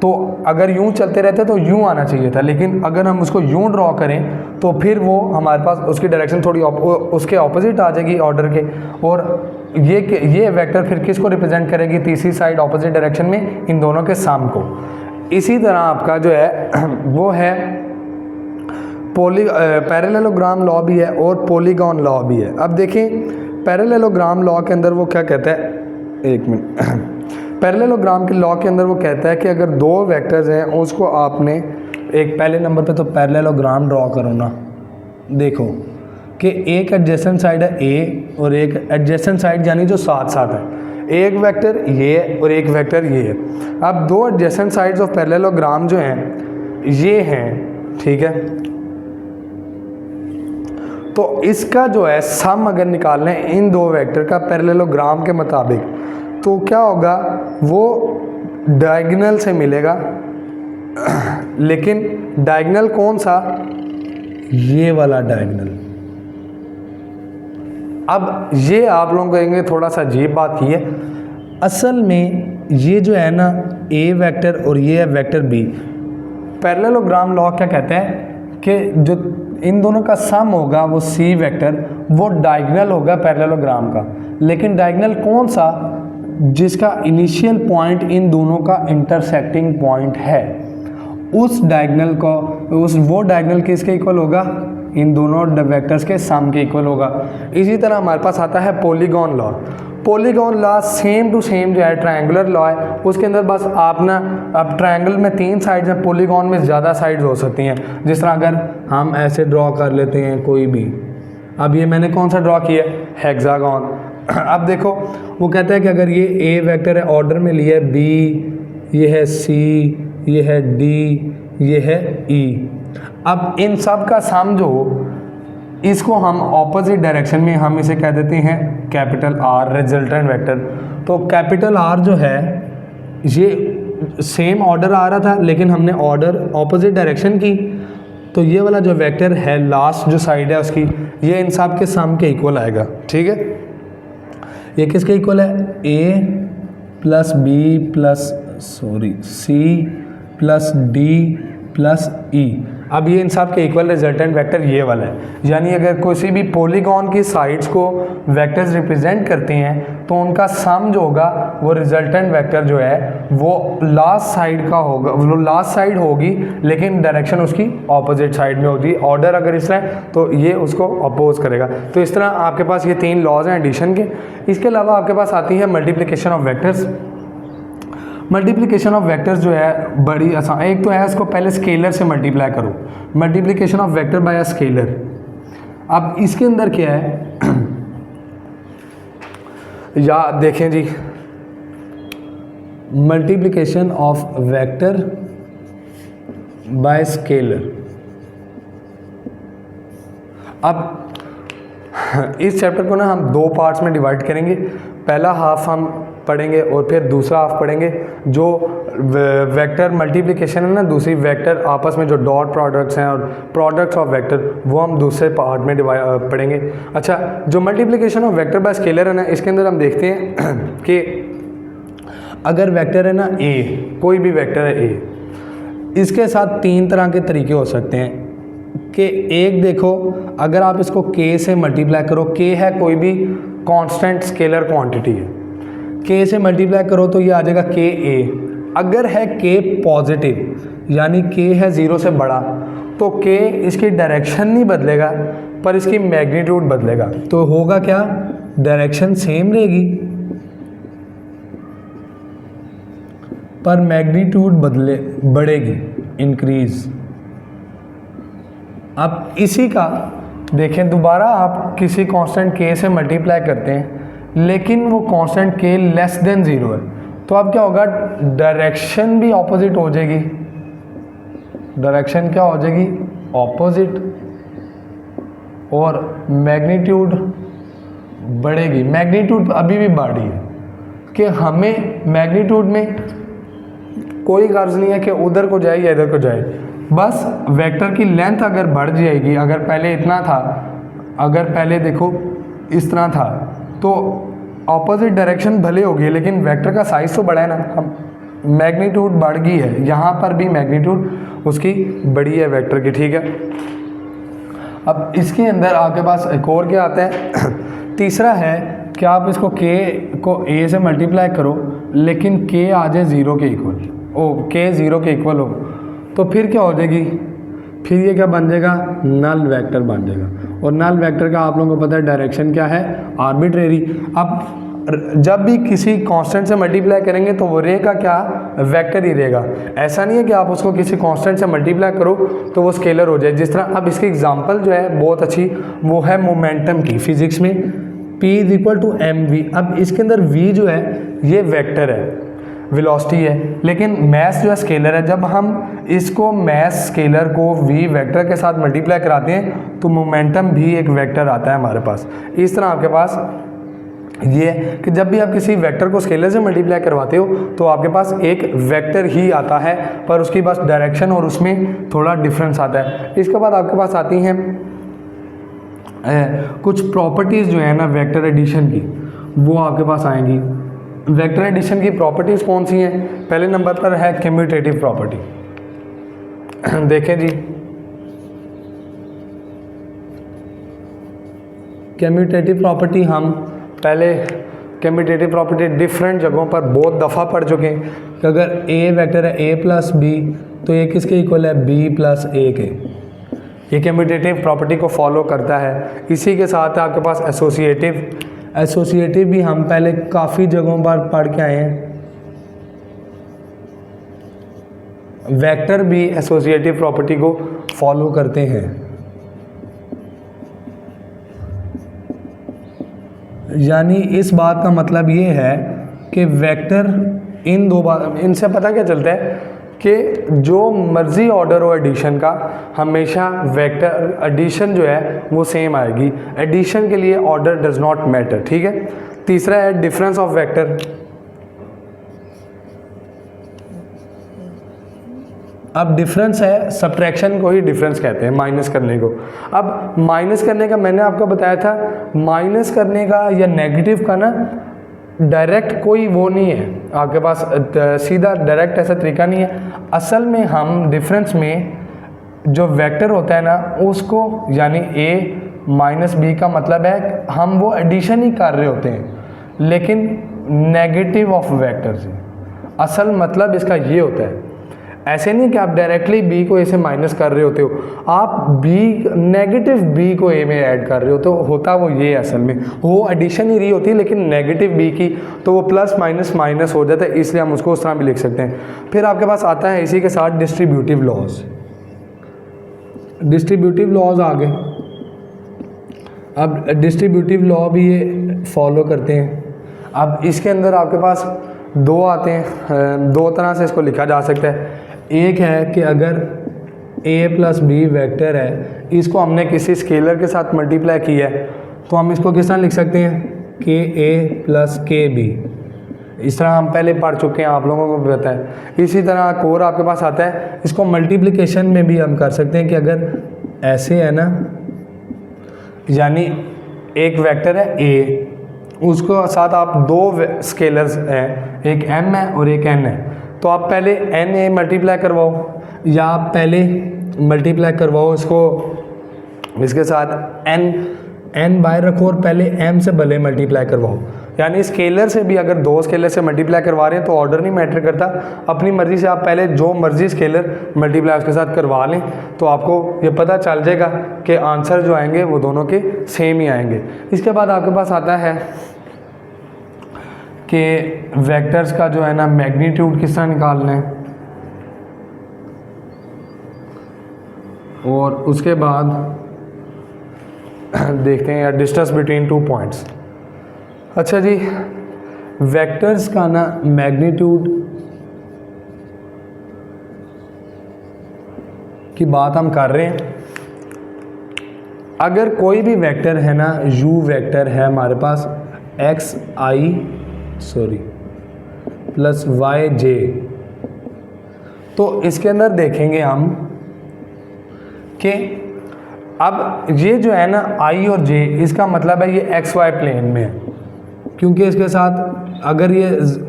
तो अगर यूँ चलते रहते तो यूँ आना चाहिए था, लेकिन अगर हम उसको यूँ ड्रॉ करें तो फिर वो हमारे पास उसकी डायरेक्शन थोड़ी उसके ऑपोजिट आ जाएगी ऑर्डर के, और ये वेक्टर फिर किसको रिप्रेजेंट करेगी, तीसरी साइड ऑपोजिट डायरेक्शन में, इन दोनों के सम को। इसी तरह आपका जो है वो है पैरेललोग्राम लॉ भी है और पॉलीगॉन लॉ भी है। अब देखें पैरेललोग्राम लॉ के अंदर वो क्या कहता है, एक मिनट पैरेललोग्राम के लॉ के अंदर वो कहता है कि अगर दो वेक्टर्स हैं उसको आपने एक पहले नंबर पे तो पैरेललोग्राम ड्रॉ करो ना, देखो कि एक एडजेसेंट साइड है ए और एक एडजेसेंट साइड यानी जो साथ साथ है, एक वेक्टर ये और एक वेक्टर ये है। अब दो एडजेसेंट साइड्स ऑफ पैरेललोग्राम जो हैं ये हैं, ठीक है, तो इसका जो है सम अगर निकालना है इन दो वेक्टर का पैरेललोग्राम के मुताबिक तो क्या होगा, वो डायगोनल से मिलेगा, लेकिन डायगोनल कौन सा, ये वाला डायगोनल। अब ये आप लोग कहेंगे थोड़ा सा अजीब बात की है, असल में ये जो है ना ए वेक्टर और ये है वेक्टर बी, पैरेललोग्राम लॉ क्या कहता है कि जो इन दोनों का सम होगा वो सी वेक्टर, वो डायगोनल होगा पैरेललोग्राम का, लेकिन डायगोनल कौन सा, जिसका इनिशियल पॉइंट इन दोनों का इंटरसेक्टिंग पॉइंट है, उस डायगोनल को वो डायगोनल किसके इक्वल होगा, इन दोनों वेक्टर्स के सम के इक्वल होगा। इसी तरह हमारे पास आता है polygon law. Polygon law same to same जो है ट्रायंगुलर लॉ है, उसके अंदर बस आप ना, अब ट्रायंगल में 3 साइड्स हैं, पॉलीगॉन में ज़्यादा साइड्स हो सकती हैं। जिस तरह अगर हम ऐसे ड्रॉ कर लेते हैं कोई भी, अब ये मैंने कौन सा ड्रॉ किया, हेक्सागॉन। अब देखो वो कहता है कि अगर ये ए वेक्टर है ऑर्डर में लिया है बी, ये है सी, ये है डी, ये है ई, अब इन सब का सम जो इसको हम ऑपोजिट डायरेक्शन में हम इसे कह देते हैं कैपिटल आर, रिजल्टेंट वेक्टर। तो कैपिटल आर जो है ये सेम ऑर्डर आ रहा था लेकिन हमने ऑर्डर ऑपोजिट डायरेक्शन की, तो ये वाला जो वेक्टर है लास्ट जो साइड है उसकी, ये इन सब के सम के इक्वल आएगा, ठीक है। ये किसके इक्वल है, A plus B plus C plus D plus E. अब ये इन सब के इक्वल रिजल्टेंट वेक्टर ये वाला है, यानी अगर किसी भी पॉलीगॉन की साइड्स को वेक्टर्स रिप्रेजेंट करते हैं तो उनका सम जो होगा वो रिजल्टेंट वेक्टर जो है वो लास्ट साइड का होगा, वो लास्ट साइड होगी लेकिन डायरेक्शन उसकी ऑपोजिट साइड में होगी। ऑर्डर अगर इस तरह तो ये उसको अपोज करेगा। तो इस तरह आपके पास ये 3 लॉज हैं एडिशन के। इसके अलावा आपके पास आती है multiplication of vectors. Multiplication of vectors जो है बड़ी आसान, एक तो है इसको पहले स्केलर से मल्टीप्लाई करो, multiplication of vector by a scalar. अब इसके अंदर क्या है या देखें जी, multiplication of vector by scalar. अब इस चैप्टर को ना हम 2 पार्ट्स में डिवाइड करेंगे, पहला हाफ हम पढ़ेंगे और फिर दूसरा हाफ पढ़ेंगे जो वेक्टर मल्टीप्लिकेशन है ना, दूसरी वेक्टर आपस में जो डॉट प्रोडक्ट्स हैं और प्रोडक्ट्स ऑफ वेक्टर, वो हम दूसरे पार्ट में पढ़ेंगे। अच्छा, जो multiplication of vector by scalar है ना, इसके अंदर हम देखते हैं कि अगर वेक्टर है ना ए, कोई भी वेक्टर है ए, इसके साथ 3 तरह के तरीके हो सकते हैं कि एक देखो, अगर आप इसको k से मल्टीप्लाई करो, k है कोई भी कांस्टेंट स्केलर क्वांटिटी है, k से मल्टीप्लाई करो तो ये आ जाएगा k a। अगर है k पॉजिटिव यानी k है 0 से बड़ा, तो k इसकी डायरेक्शन नहीं बदलेगा पर इसकी मैग्नीट्यूड बदलेगा। तो होगा क्या, डायरेक्शन सेम रहेगी पर मैग्नीट्यूड बढ़ेगी, इंक्रीज। अब इसी का देखें, दोबारा आप किसी कांस्टेंट k से मल्टीप्लाई करते हैं लेकिन वो कांस्टेंट k लेस देन 0 है, तो अब क्या होगा, डायरेक्शन भी ऑपोजिट हो जाएगी। डायरेक्शन क्या हो जाएगी, ऑपोजिट, और मैग्नीट्यूड बढ़ेगी। मैग्नीट्यूड अभी भी बढ़ रही है कि हमें मैग्नीट्यूड में कोई गर्ज नहीं है कि उधर को जाए या इधर को जाए, बस वेक्टर की लेंथ अगर बढ़ जाएगी, अगर पहले इतना था, अगर पहले देखो इस तरह था, तो ऑपोजिट डायरेक्शन भले होगी लेकिन वेक्टर का साइज तो बड़ा है ना। हम मैग्नीट्यूड बढ़ गई है, यहाँ पर भी मैग्नीट्यूड उसकी बड़ी है वेक्टर की, ठीक है। अब इसके अंदर आपके पास एक और क्या आता है तीसरा है कि आप इसको k को a से मल्टीप्लाई करो लेकिन k आ जाए 0 के इक्वल, k 0 के इक्वल हो, तो फिर क्या हो जाएगी, फिर ये क्या बन जाएगा, नल वेक्टर बन जाएगा। और नल वेक्टर का आप लोगों को पता है डायरेक्शन क्या है, आर्बिट्रेरी। अब जब भी किसी कांस्टेंट से मल्टीप्लाई करेंगे तो वो रे का क्या वेक्टर ही रहेगा, ऐसा नहीं है कि आप उसको किसी कांस्टेंट से मल्टीप्लाई करो तो वो स्केलर हो जाए। जिस तरह अब इसकी एग्जांपल जो है बहुत अच्छी, वो है मोमेंटम की, फिजिक्स में P = mv। अब इसके अंदर v जो है ये वेक्टर है, वेलोसिटी है, लेकिन मैस जो है स्केलर है। जब हम इसको मैस स्केलर को v वेक्टर के साथ मल्टीप्लाई कराते हैं तो मोमेंटम भी एक वेक्टर आता है हमारे पास। इस तरह आपके पास ये कि जब भी आप किसी वेक्टर को स्केलर से मल्टीप्लाई करवाते हो तो आपके पास एक वेक्टर ही आता है, पर उसकी बस डायरेक्शन और उसमें थोड़ा डिफरेंस आता है। इसके बाद आपके पास आती हैं कुछ प्रॉपर्टीज़ जो है ना वेक्टर एडिशन की, वो आपके पास आएंगी। वेक्टर एडिशन की प्रॉपर्टीज़ कौन सी हैं, पहले नंबर पर है कम्यूटेटिव प्रॉपर्टी। देखें जी, कम्यूटेटिव प्रॉपर्टी हम पहले कम्यूटेटिव प्रॉपर्टी डिफरेंट जगहों पर बहुत दफ़ा पढ़ चुके हैं कि अगर a वेक्टर है a + b तो ये किसके इक्वल है, b + a के। ये कम्यूटेटिव प्रॉपर्टी को फॉलो करता है। इसी के साथ आपके पास एसोसिएटिव भी हम पहले काफ़ी जगहों पर पढ़ के आए हैं। वेक्टर भी एसोसिएटिव प्रॉपर्टी को फॉलो करते हैं, यानी इस बात का मतलब ये है कि वेक्टर इन दो बात, इनसे पता क्या चलता है कि जो मर्जी ऑर्डर हो एडिशन का, हमेशा वेक्टर एडिशन जो है वो सेम आएगी। एडिशन के लिए ऑर्डर डज नॉट मैटर, ठीक है। तीसरा है डिफरेंस ऑफ वेक्टर। अब डिफरेंस है, सब्ट्रैक्शन को ही डिफरेंस कहते हैं, माइनस करने को। अब माइनस करने का मैंने आपको बताया था, माइनस करने का या नेगेटिव का ना डायरेक्ट कोई वो नहीं है आपके पास, सीधा डायरेक्ट ऐसा तरीका नहीं है। असल में हम डिफरेंस में जो वेक्टर होता है ना उसको, यानी a - b का मतलब है हम वो एडिशन ही कर रहे होते हैं, लेकिन नेगेटिव ऑफ वेक्टर से। असल मतलब इसका ये होता है, ऐसे नहीं कि आप डायरेक्टली b को a से माइनस कर रहे होते हो, आप नेगेटिव b को a में ऐड कर रहे हो, तो होता वो ये असल में वो एडिशन ही रही होती है, लेकिन नेगेटिव b की तो वो प्लस माइनस माइनस हो जाता है, इसलिए हम उसको उस तरह भी लिख सकते हैं। फिर आपके पास आता है इसी के साथ डिस्ट्रीब्यूटिव लॉज। डिस्ट्रीब्यूटिव लॉज आ गए। अब डिस्ट्रीब्यूटिव लॉ भी ये फॉलो करते हैं। अब इसके अंदर आपके पास दो आते हैं, दो तरह से इसको लिखा जा सकता है। एक है कि अगर a + b वेक्टर है, इसको हमने किसी स्केलर के साथ मल्टीप्लाई किया है, तो हम इसको किस तरह लिख सकते हैं, ka + kb। इस तरह हम पहले पढ़ चुके हैं, आप लोगों को भी पता है। इसी तरह कोर आपके पास आता है, इसको मल्टीप्लिकेशन में भी हम कर सकते हैं कि अगर ऐसे है ना, यानी एक वेक्टर है a, उसको साथ आप दो स्केलर्स हैं, एक m है और एक n है, तो आप पहले na मल्टीप्लाई करवाओ, या आप पहले मल्टीप्लाई करवाओ इसको इसके साथ n बाहर रखो और पहले m से भले मल्टीप्लाई करवाओ। यानी स्केलर से भी अगर दो स्केलर से मल्टीप्लाई करवा रहे हैं तो ऑर्डर नहीं मैटर करता, अपनी मर्ज़ी से आप पहले जो मर्ज़ी स्केलर मल्टीप्लाई उसके साथ करवा लें, तो आपको ये पता चल जाएगा कि आंसर जो आएंगे वो दोनों के सेम ही आएंगे। इसके बाद आपके पास आता है कि वेक्टर्स का जो है ना मैग्नीट्यूड किस तरह निकालना है, और उसके बाद देखते हैं डिस्टेंस बिटवीन 2 पॉइंट्स। अच्छा जी, वेक्टर्स का ना मैग्नीट्यूड की बात हम कर रहे हैं। अगर कोई भी वेक्टर है ना, u वेक्टर है हमारे पास xi प्लस yj, तो इसके अंदर देखेंगे हम कि अब ये जो है ना i और j, इसका मतलब है ये xy प्लेन में है। क्योंकि इसके साथ अगर ये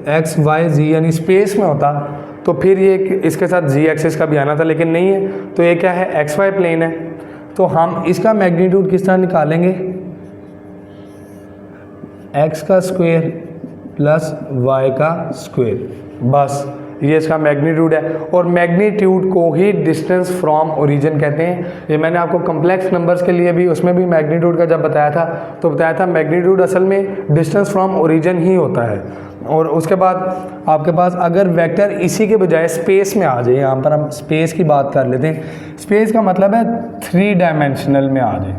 एक्स वाई जी यानी स्पेस में होता तो फिर ये इसके साथ जी एक्सिस का भी आना था, लेकिन नहीं है। तो ये क्या है, एक्स वाई प्लेन है। तो हम इसका मैग्नीट्यूड किस तरह निकालेंगे, एक्स का स्क्वायर प्लस वाई का स्क्वायर, बस ये इसका मैग्नीट्यूड है। और मैग्नीट्यूड को ही डिस्टेंस फ्रॉम ओरिजिन कहते हैं। ये मैंने आपको कम्प्लेक्स नंबर्स के लिए भी उसमें भी मैग्नीट्यूड का जब बताया था तो बताया था मैग्नीट्यूड असल में डिस्टेंस फ्रॉम ओरिजिन ही होता है। और उसके बाद आपके पास अगर वेक्टर इसी के बजाय स्पेस में आ जाए, यहाँ पर हम स्पेस की बात कर लेते हैं। स्पेस का मतलब है 3 डायमेंशनल में आ जाए,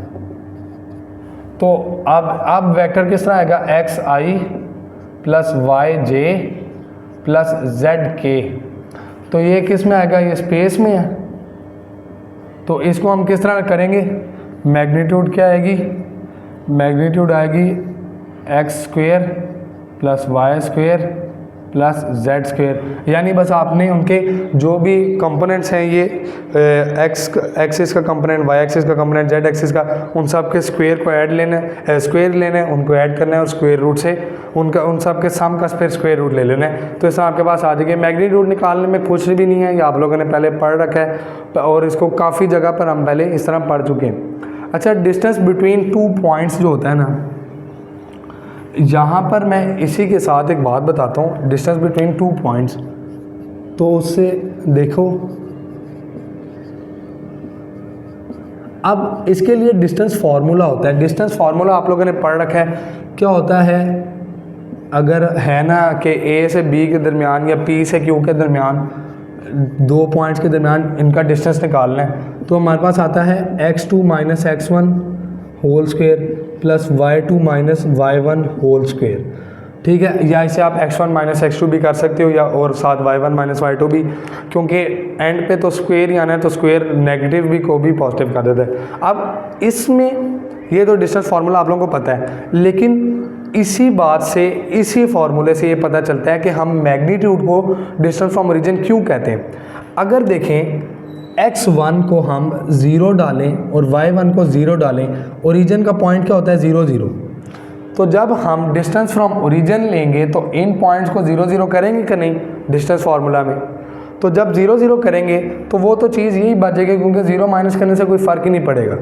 तो अब वेक्टर किस तरह आएगा, एक्स आई प्लस वाई जे प्लस जेड के। तो ये किस में आएगा, ये स्पेस में है। तो इसको हम किस तरह करेंगे, मैग्नीट्यूड क्या आएगी, मैग्नीट्यूड आएगी x square plus y square plus z square. यानी बस आपने उनके जो भी कंपोनेंट्स हैं, ये एक्स एक्सिस का कंपोनेंट, वाई एक्सिस का कंपोनेंट, जेड एक्सिस का, उन सब के स्क्वायर को ऐड लेना है, स्क्वायर लेना है, उनको ऐड करना है और स्क्वायर रूट से उन सब के सम का फिर स्क्वायर रूट ले लेना है। तो इसमें आपके पास आ जाएगी। मैग्नीट्यूड निकालने में कुछ भी नहीं है, ये आप लोगों ने पहले पढ़ रखा है और इसको काफ़ी जगह पर हम पहले इस तरह पढ़ चुके हैं। अच्छा, डिस्टेंस बिटवीन 2 पॉइंट्स जो होता है ना, यहाँ पर मैं इसी के साथ एक बात बताता हूँ, डिस्टेंस बिटवीन 2 पॉइंट्स। तो उससे देखो, अब इसके लिए डिस्टेंस फार्मूला होता है। डिस्टेंस फार्मूला आप लोगों ने पढ़ रखा है। क्या होता है, अगर है ना कि ए से बी के दरमियान या पी से क्यू के दरमियान 2 पॉइंट्स के दरमियान इनका डिस्टेंस निकालना है, तो हमारे पास आता है x2 minus x1 whole square plus y2 minus y1 whole square. ठीक है, या इसे आप x1 माइनस x2 भी कर सकते हो, या और साथ y1 माइनस y2 भी, क्योंकि एंड पे तो स्क्वायर ही आना है, तो स्क्वायर नेगेटिव भी को भी पॉजिटिव कर देता है। अब इसमें ये तो डिस्टेंस फार्मूला आप लोगों को पता है, लेकिन इसी बात से, इसी फार्मूले से ये पता चलता है कि हम मैग्नीट्यूड को डिस्टेंस फ्रॉम ओरिजिन क्यों कहते हैं। अगर देखें, x1 को हम 0 डालें और y1 को 0 डालें, ओरिजिन का पॉइंट क्या होता है, 0 0। तो जब हम डिस्टेंस फ्रॉम ओरिजिन लेंगे तो इन पॉइंट्स को 0 0 करेंगे कि नहीं डिस्टेंस फार्मूला में। तो जब 0 0 करेंगे तो वो तो चीज़ यही बचेगी, क्योंकि 0 माइनस करने से कोई फ़र्क ही नहीं पड़ेगा।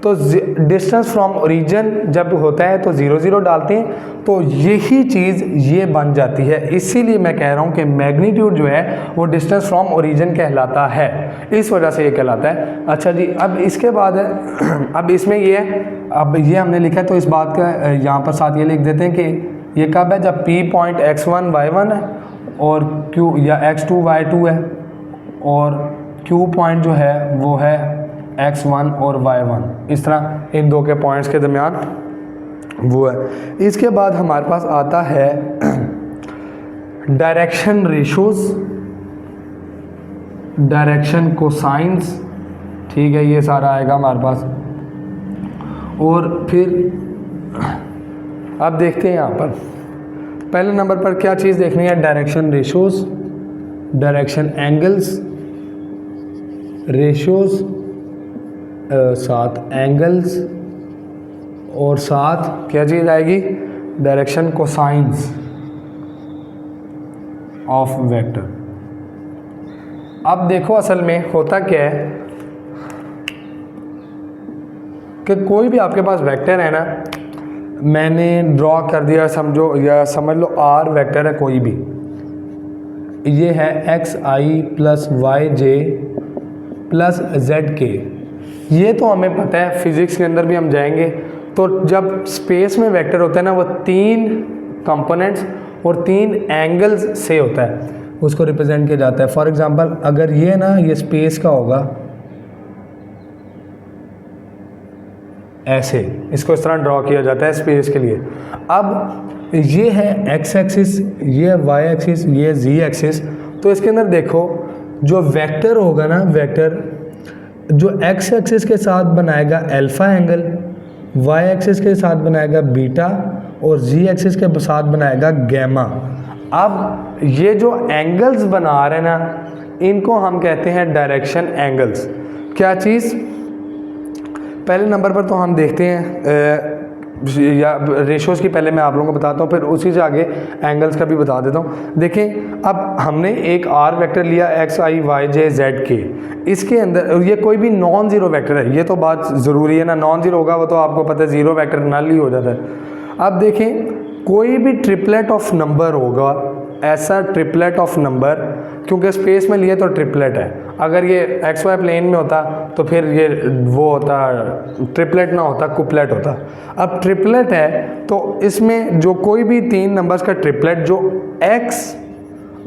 तो डिस्टेंस फ्रॉम ओरिजिन जब होता है तो 0 0 डालते हैं, तो यही चीज़ ये बन जाती है। इसीलिए मैं कह रहा हूँ कि मैग्नीट्यूड जो है वो डिस्टेंस फ्रॉम ओरिजिन कहलाता है, इस वजह से ये कहलाता है। अच्छा जी, अब इसके बाद है, अब इसमें ये है, अब ये हमने लिखा है तो इस बात का यहाँ पर साथ ये लिख देते हैं कि ये कब है, जब P पॉइंट x1 y1 है और Q या x2 y2 है, और Q पॉइंट जो है वो है x1 और y1। इस तरह इन दो के पॉइंट्स के दरमियान वो है। इसके बाद हमारे पास आता है डायरेक्शन रेशोज, डायरेक्शन कोसाइंस। ठीक है, ये सारा आएगा हमारे पास। और फिर अब देखते हैं यहाँ पर पहले नंबर पर क्या चीज़ देखनी है, direction ratios, direction angles, ratios साथ एंगल्स, और साथ क्या चीज़ आएगी, डायरेक्शन कोसाइंस ऑफ वेक्टर। अब देखो असल में होता क्या है कि कोई भी आपके पास वेक्टर है ना, मैंने ड्रॉ कर दिया समझो, या समझ लो आर वेक्टर है कोई भी, ये है एक्स आई प्लस वाई जे प्लस जेड के। ये तो हमें पता है, फिज़िक्स के अंदर भी हम जाएंगे तो जब स्पेस में वेक्टर होता है ना, वो 3 कंपोनेंट्स और 3 एंगल्स से होता है, उसको रिप्रेजेंट किया जाता है। फॉर एग्जांपल अगर ये ना, ये स्पेस का होगा ऐसे, इसको इस तरह ड्रॉ किया जाता है स्पेस के लिए। अब ये है एक्स एक्सिस, ये वाई एक्सिस, ये जी एक्सिस। तो इसके अंदर देखो जो वेक्टर होगा ना, वेक्टर जो एक्स एक्सिस के साथ बनाएगा अल्फ़ा एंगल, वाई एक्सिस के साथ बनाएगा बीटा, और जी एक्सिस के साथ बनाएगा गैमा। अब ये जो एंगल्स बना रहे हैं ना, इनको हम कहते हैं डायरेक्शन एंगल्स। क्या चीज़, पहले नंबर पर तो हम देखते हैं या रेशोज़ की पहले मैं आप लोगों को बताता हूँ, फिर उसी से आगे एंगल्स का भी बता देता हूँ। देखें, अब हमने एक आर वेक्टर लिया एक्स आई वाई जे जेड के, इसके अंदर ये कोई भी नॉन ज़ीरो वेक्टर है, ये तो बात ज़रूरी है ना, नॉन ज़ीरो होगा वो तो आपको पता है ज़ीरो वेक्टर नल ही हो जाता है। अब देखें, कोई भी ट्रिपलेट ऑफ नंबर होगा, ऐसा ट्रिपलेट ऑफ नंबर, क्योंकि स्पेस में लिए तो ट्रिपलेट है, अगर ये एक्स वाई प्लेन में होता तो फिर ये वो होता ट्रिपलेट ना होता, कुपलेट होता। अब ट्रिपलेट है तो इसमें जो कोई भी तीन नंबर्स का ट्रिपलेट जो एक्स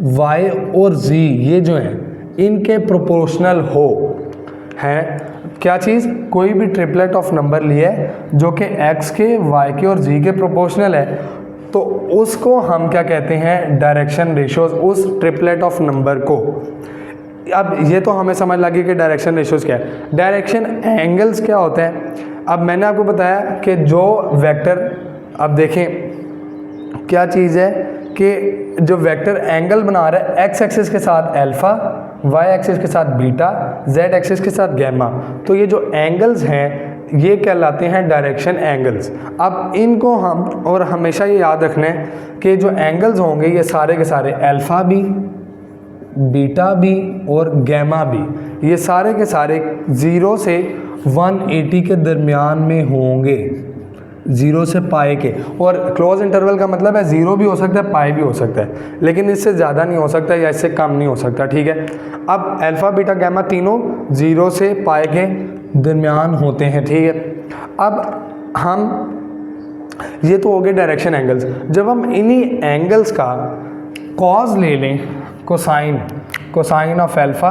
वाई और जी ये जो हैं इनके प्रोपोर्शनल हो, है क्या चीज़, कोई भी ट्रिपलेट ऑफ नंबर लिए जो कि एक्स के वाई के और जी के प्रोपोर्शनल है, तो उसको हम क्या कहते हैं, डायरेक्शन रेशियोज उस ट्रिपलेट ऑफ नंबर को। अब ये तो हमें समझ लगी कि डायरेक्शन रेशियोज क्या है। डायरेक्शन एंगल्स क्या होते हैं, अब मैंने आपको बताया कि जो वेक्टर, अब देखें क्या चीज़ है कि जो वेक्टर एंगल बना रहा है एक्स एक्सिस के साथ अल्फ़ा, वाई एक्सिस के साथ बीटा, जेड एक्सिस के साथ गैमा, तो ये जो एंगल्स हैं ये कहलाते हैं डायरेक्शन एंगल्स। अब इनको हम, और हमेशा ये याद रखना है कि जो एंगल्स होंगे ये सारे के सारे अल्फ़ा भी, बीटा भी और गैमा भी, ये सारे के सारे 0 से 180 के दरमियान में होंगे, 0 से पाई के। और क्लोज इंटरवल का मतलब है 0 भी हो सकता है, पाई भी हो सकता है, लेकिन इससे ज़्यादा नहीं हो सकता या इससे कम नहीं हो सकता, ठीक है। अब अल्फ़ा बीटा गैमा तीनों 0 से पाई के दरमियान होते हैं, ठीक है। अब हम, ये तो हो गए डायरेक्शन एंगल्स। जब हम इन्हीं एंगल्स का कॉज ले लें, cosine, cosine of alpha,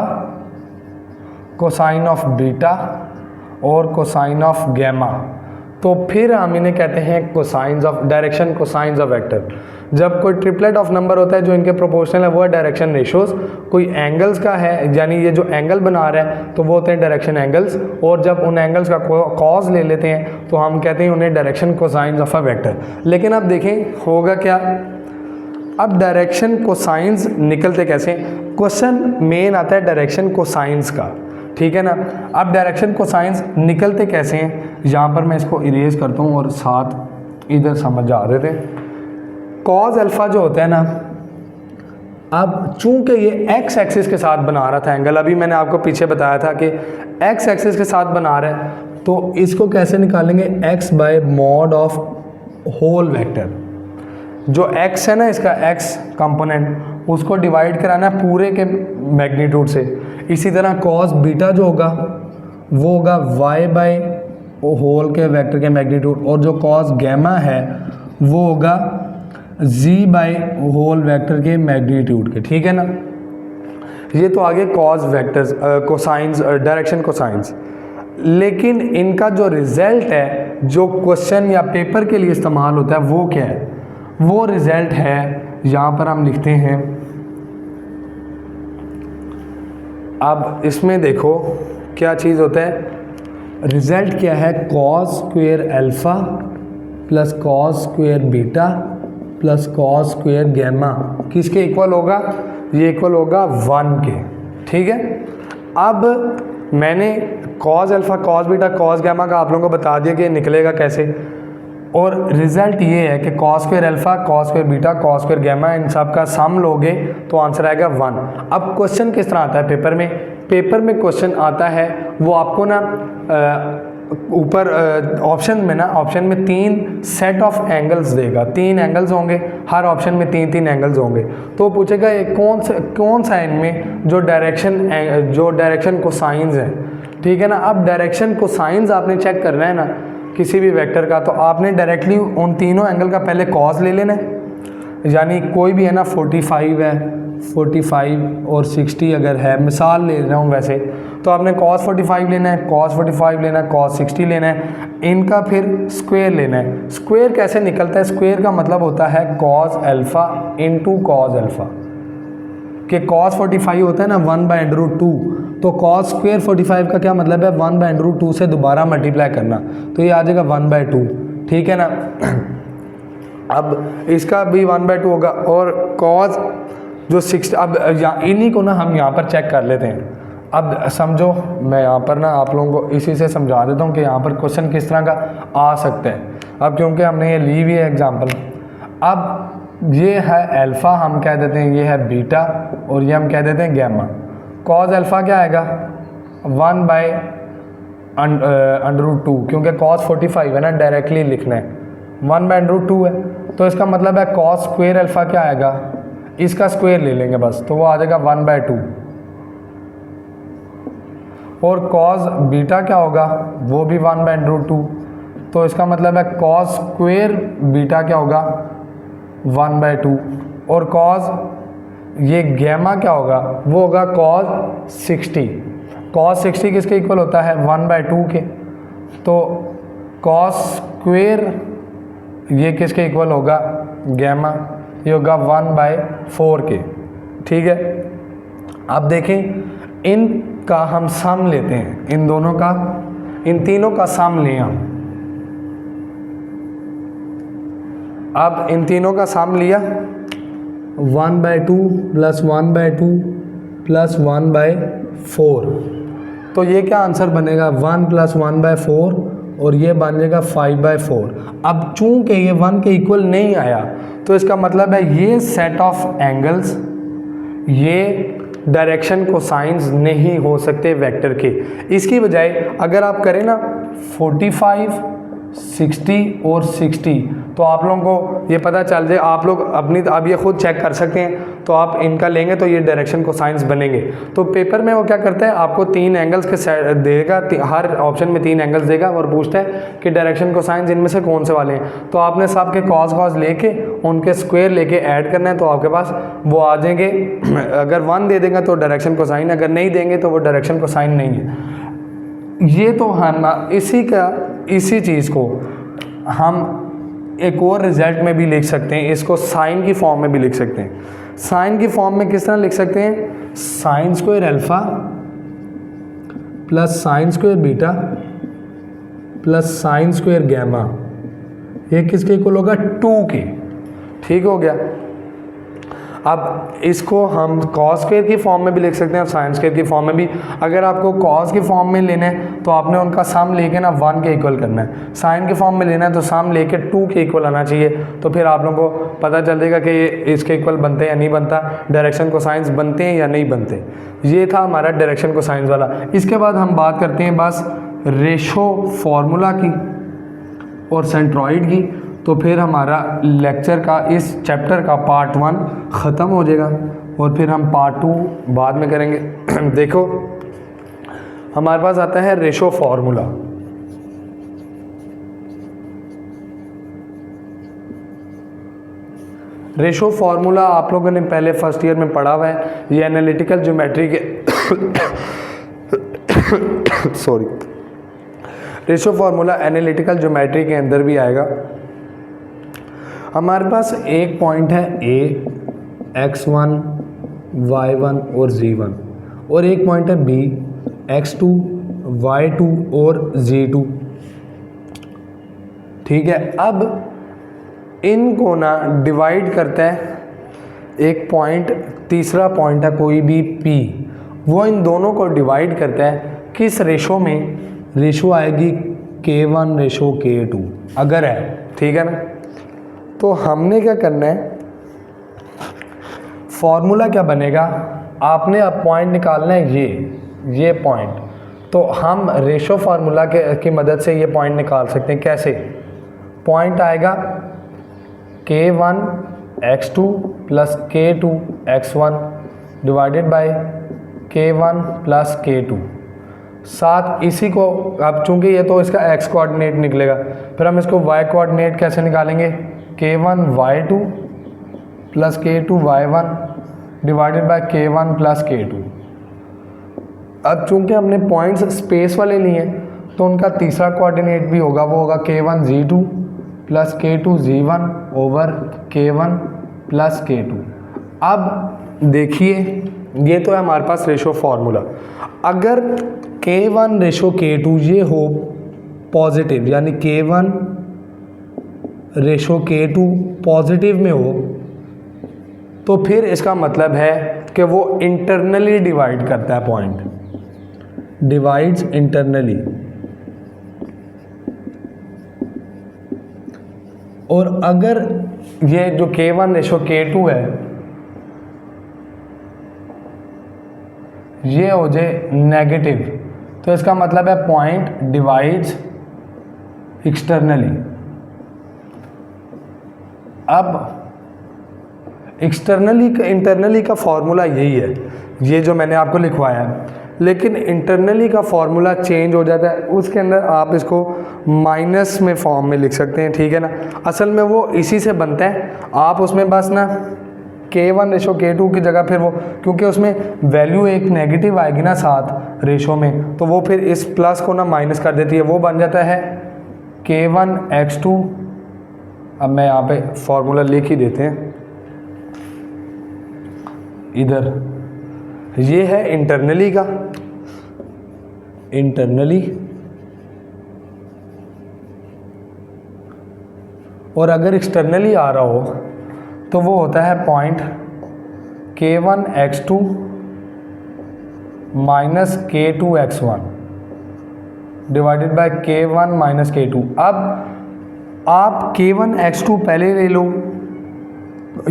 cosine of beta और कोसाइन ऑफ गैमा, तो फिर हम इन्हें कहते हैं cosines of direction, cosines of vector. जब कोई ट्रिपलेट ऑफ नंबर होता है जो इनके प्रोपोर्शनल है वो है डायरेक्शन रेशियोज, कोई एंगल्स का है यानी ये जो एंगल बना रहा है तो वो होते हैं डायरेक्शन एंगल्स, और जब उन एंगल्स का कॉज ले लेते हैं तो हम कहते हैं उन्हें direction cosines of a vector. लेकिन अब देखें होगा क्या, अब डायरेक्शन कोसाइंस निकलते कैसे, क्वेश्चन मेन आता है डायरेक्शन कोसाइंस का, ठीक है ना। अब डायरेक्शन कोसाइंस निकलते कैसे हैं, यहाँ पर मैं इसको इरेज करता हूँ और साथ इधर समझ आ रहे थे। कॉज अल्फ़ा जो होता है ना, अब चूंकि ये एक्स एक्सिस के साथ बना रहा था एंगल, अभी मैंने आपको पीछे बताया था कि एक्स एक्सिस के साथ बना रहा है, तो इसको कैसे निकालेंगे, x by mod of whole vector. जो x है ना, इसका x कंपोनेंट, उसको डिवाइड कराना है पूरे के मैग्नीट्यूड से। इसी तरह कॉस बीटा जो होगा वो होगा y बाय होल के वेक्टर के मैग्नीट्यूड, और जो कॉस गैमा है वो होगा z बाय होल वेक्टर के मैग्नीट्यूड के, ठीक है ना। ये तो आगे cos vectors, cosines, direction cosines. लेकिन इनका जो रिजल्ट है जो क्वेश्चन या पेपर के लिए इस्तेमाल होता है वो क्या है, वो रिजल्ट है, यहाँ पर हम लिखते हैं। अब इसमें देखो क्या चीज़ होता है, रिजल्ट क्या है, cos square alpha plus cos square beta plus cos square gamma किसके इक्वल होगा, ये इक्वल होगा 1 के, ठीक है। अब मैंने cos alpha, cos beta, cos gamma का आप लोगों को बता दिया कि निकलेगा कैसे, और रिज़ल्ट ये है कि cos square alpha, cos square beta, cos square gamma, इन सब का सम लोगे तो आंसर आएगा 1। अब क्वेश्चन किस तरह आता है पेपर में, पेपर में क्वेश्चन आता है वो आपको ना ऊपर ऑप्शन में ना, ऑप्शन में 3 सेट ऑफ एंगल्स देगा, 3 एंगल्स होंगे, हर ऑप्शन में 3 एंगल्स होंगे, तो पूछेगा कौन सा इनमें जो डायरेक्शन कोसाइंस है, ठीक है ना। अब डायरेक्शन कोसाइंस आपने चेक करना है ना किसी भी वेक्टर का, तो आपने डायरेक्टली उन तीनों एंगल का पहले कॉस ले लेना है, यानी कोई भी है ना 45 है, 45 और 60 अगर है, मिसाल ले रहा हूँ वैसे, तो आपने cos 45 लेना है, cos 45 लेना है, cos 60 लेना है, इनका फिर स्क्वायर लेना है। स्क्वायर कैसे निकलता है, स्क्वायर का मतलब होता है cos alpha into cos alpha, कि cos 45 होता है ना 1/√2, तो cos स्क्वायर 45 का क्या मतलब है, 1/√2 से दोबारा मल्टीप्लाई करना, तो ये आ जाएगा 1/2, ठीक है ना। अब इसका भी 1/2 होगा, और cos जो 6, अब इन्हीं को ना हम यहाँ पर चेक कर लेते हैं। अब समझो, मैं यहाँ पर ना आप लोगों को इसी से समझा देता हूँ कि यहाँ पर क्वेश्चन किस तरह का आ सकता है। अब क्योंकि हमने ये ली हुई है एग्जांपल, अब ये है अल्फ़ा, हम कह देते हैं ये है बीटा, और ये हम कह देते हैं गैमा। कॉज अल्फ़ा क्या आएगा 1/√2, क्योंकि कॉस 45 है ना, डायरेक्टली लिखना है, 1/√2 है, तो इसका मतलब है कॉस स्क्वायर अल्फ़ा क्या आएगा, इसका स्क्वायर ले लेंगे बस, तो वो आ जाएगा 1/2। और कॉस बीटा क्या होगा, वो भी 1/√2, तो इसका मतलब है कॉस स्क्वायर बीटा क्या होगा 1/2। और कॉस ये गैमा क्या होगा, वो होगा कॉस 60। कॉस 60 किसके इक्वल होता है 1/2 के, तो कॉस स्क्वायर ये किसके इक्वल होगा गैमा, ये होगा 1/4 के। ठीक है, अब देखें इनका हम सम लेते हैं, इन दोनों का, इन तीनों का सम लें हम। अब इन तीनों का सम लिया 1/2 + 1/2 + 1/4, तो ये क्या आंसर बनेगा 1 + 1/4, और ये बन जाएगा 5/4। अब चूंकि ये 1 के इक्वल नहीं आया, तो इसका मतलब है ये सेट ऑफ एंगल्स, ये डायरेक्शन कोसाइंस नहीं हो सकते वेक्टर के। इसकी बजाय अगर आप करें ना 45, 60 और 60, तो आप लोगों को ये पता चल जाए, आप लोग अपनी अब ये खुद चेक कर सकते हैं, तो आप इनका लेंगे तो ये डायरेक्शन कोसाइंस बनेंगे। तो पेपर में वो क्या करता है, आपको 3 एंगल्स के देगा, हर ऑप्शन में 3 एंगल्स देगा, और पूछता है कि डायरेक्शन कोसाइंस इनमें से कौन से वाले हैं। तो आपने सब के कॉस लेके उनके स्क्वायर लेके ऐड करना है, तो आपके पास वो आ जाएंगे। अगर 1 दे देंगे तो डायरेक्शन कोसाइन, अगर नहीं देंगे तो वो डायरेक्शन कोसाइन नहीं है। ये तो हम इसी चीज़ को हम एक और रिजल्ट में भी लिख सकते हैं, इसको साइन की फॉर्म में भी लिख सकते हैं। साइन की फॉर्म में किस तरह लिख सकते हैं, sine square alpha plus sine square beta plus sine square gamma, ये किसके इक्वल होगा 2 के। ठीक हो गया। अब इसको हम कॉस स्क्वायर की फॉर्म में भी लिख सकते हैं और साइन स्क्वायर की फॉर्म में भी। अगर आपको कॉस की फॉर्म में लेना है तो आपने उनका सम लेके ना 1 के इक्वल करना है, साइन की फॉर्म में लेना है तो सम लेके 2 के इक्वल आना चाहिए। तो फिर आप लोगों को पता चल जाएगा कि ये इसके इक्वल बनते हैं या नहीं बनता, डायरेक्शन कोसाइंस बनते हैं या नहीं बनते। ये था हमारा डायरेक्शन कोसाइंस वाला। इसके बाद हम बात करते हैं बस रेशो फार्मूला की और सेंट्रॉइड की। तो फिर हमारा लेक्चर का इस चैप्टर का पार्ट 1 ख़त्म हो जाएगा और फिर हम पार्ट 2 बाद में करेंगे। देखो हमारे पास आता है रेशो फार्मूला। रेशो फार्मूला आप लोगों ने पहले फर्स्ट ईयर में पढ़ा हुआ है। ये एनालिटिकल ज्योमेट्री के sorry, ratio formula analytical geometry के अंदर भी आएगा। हमारे पास एक पॉइंट है ए, x1, y1 और z1, और एक पॉइंट है बी, x2, y2 और z2। ठीक है, अब इनको ना डिवाइड करता है एक पॉइंट, तीसरा पॉइंट है कोई भी p, वो इन दोनों को डिवाइड करता है किस रेशो में, रेशो आएगी k1:k2 अगर है। ठीक है ना, तो हमने क्या करना है, फॉर्मूला क्या बनेगा, आपने अब पॉइंट निकालना है ये पॉइंट। तो हम रेशो फार्मूला की मदद से ये पॉइंट निकाल सकते हैं। कैसे, पॉइंट आएगा k1x2 + k2x1 divided by k1 + k2। साथ इसी को अब चूंकि ये तो इसका x कोऑर्डिनेट निकलेगा, फिर हम इसको y कोऑर्डिनेट कैसे निकालेंगे, k1y2 + k2y1 divided by k1 + k2। अब चूंकि हमने पॉइंट्स स्पेस वाले लिए हैं तो उनका तीसरा कोऑर्डिनेट भी होगा, वो होगा k1z2 + k2z1 over k1 + k2। अब देखिए ये तो है हमारे पास रेशो फार्मूला। अगर k1:k2 ये हो पॉजिटिव, यानी k1:k2 पॉजिटिव में हो, तो फिर इसका मतलब है कि वो इंटरनली डिवाइड करता है, पॉइंट डिवाइड्स इंटरनली। और अगर ये जो K1/K2 है ये हो जाए नेगेटिव, तो इसका मतलब है पॉइंट डिवाइड्स एक्सटर्नली। अब एक्सटर्नली का इंटरनली का फॉर्मूला यही है, ये जो मैंने आपको लिखवाया है, लेकिन इंटरनली का फॉर्मूला चेंज हो जाता है। उसके अंदर आप इसको माइनस में फॉर्म में लिख सकते हैं, ठीक है ना। असल में वो इसी से बनता है, आप उसमें बस ना K1/K2 की जगह फिर वो, क्योंकि उसमें वैल्यू एक नेगेटिव आएगी ना साथ रेशो में, तो वो फिर इस प्लस को ना माइनस कर देती है, वो बन जाता है K1/X2। अब मैं यहाँ पे फॉर्मूला लिख ही देते हैं इधर, ये है इंटरनली का, इंटरनली, और अगर एक्सटर्नली आ रहा हो तो वो होता है point K1/X2 minus K2/X1 divided by K1 minus K2। अब आप K1/X2 पहले ले लो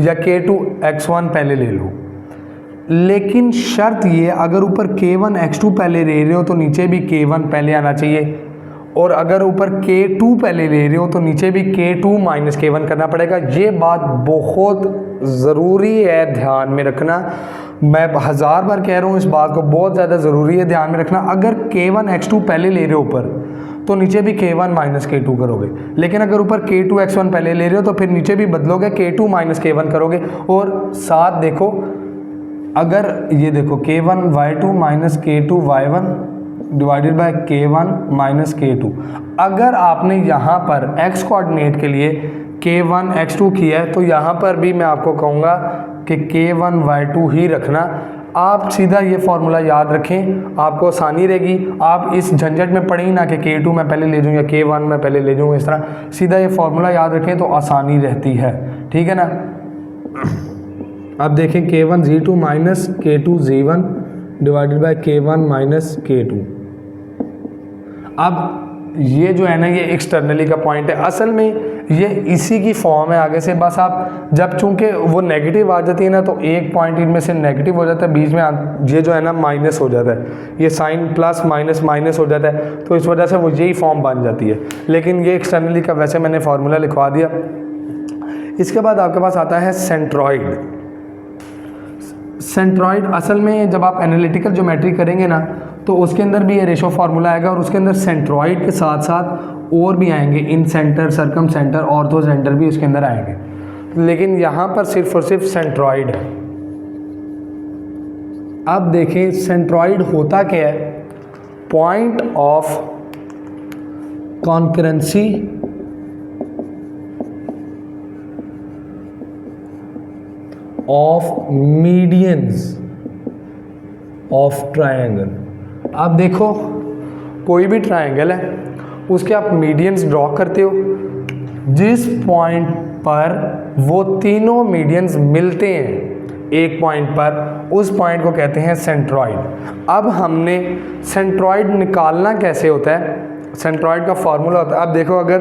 या K2/X1 पहले ले लो, लेकिन शर्त ये, अगर ऊपर K1/X2 पहले ले रहे हो तो नीचे भी K1 पहले आना चाहिए, और अगर ऊपर K2 पहले ले रहे हो तो नीचे भी K2 माइनस K1 करना पड़ेगा। ये बात बहुत ज़रूरी है ध्यान में रखना, मैं 1000 बार कह रहा हूँ इस बात को, बहुत ज़्यादा ज़रूरी है ध्यान में रखना। अगर K1/X2 पहले ले रहे हो ऊपर तो नीचे भी K1 माइनस K2 करोगे, लेकिन अगर ऊपर K2/X1 पहले ले रहे हो तो फिर नीचे भी बदलोगे, K2 माइनस K1 करोगे। और साथ देखो, अगर ये देखो K1/Y2 minus K2/Y1 divided by K1 minus K2, अगर आपने यहाँ पर x कोऑर्डिनेट के लिए K1/X2 किया है तो यहाँ पर भी मैं आपको कहूँगा कि K1/Y2 ही रखना। आप सीधा ये फॉर्मूला याद रखें, आपको आसानी रहेगी। आप इस झंझट में पड़े ही ना कि K2 मैं पहले ले जाऊँ या K1 मैं पहले ले जाऊँ, इस तरह सीधा ये फॉर्मूला याद रखें तो आसानी रहती है, ठीक है ना। अब देखें K1Z2 minus K2Z1 divided by K1 minus K2। अब ये जो है ना, ये एक्सटर्नली का पॉइंट है, असल में ये इसी की फॉर्म है आगे से। बस आप जब चूंकि वो नेगेटिव आ जाती है ना, तो एक पॉइंट इनमें से नेगेटिव हो जाता है, बीच में ये जो है ना माइनस हो जाता है, ये साइन प्लस माइनस माइनस हो जाता है, तो इस वजह से वो यही फॉर्म बन जाती है। लेकिन ये एक्सटर्नली का वैसे मैंने फार्मूला लिखवा दिया। इसके बाद आपके पास आता है सेंट्रॉइड। सेंट्रॉइड असल में जब आप एनालिटिकल ज्योमेट्री करेंगे ना, तो उसके अंदर भी ये रेशो फार्मूला आएगा, और उसके अंदर सेंट्रॉइड के साथ साथ और भी आएंगे, इन सेंटर, सरकम सेंटर, ऑर्थो सेंटर भी उसके अंदर आएंगे, लेकिन यहाँ पर सिर्फ और सिर्फ सेंट्रॉइड है। अब देखें सेंट्रॉइड होता क्या है, point of concurrency of medians of triangle. अब देखो कोई भी ट्रायंगल है, उसके आप मीडियंस ड्रॉ करते हो, जिस पॉइंट पर वो तीनों मीडियंस मिलते हैं एक पॉइंट पर, उस पॉइंट को कहते हैं सेंट्रॉइड। अब हमने सेंट्रॉइड निकालना कैसे होता है, सेंट्रॉइड का फॉर्मूला होता है, अब देखो अगर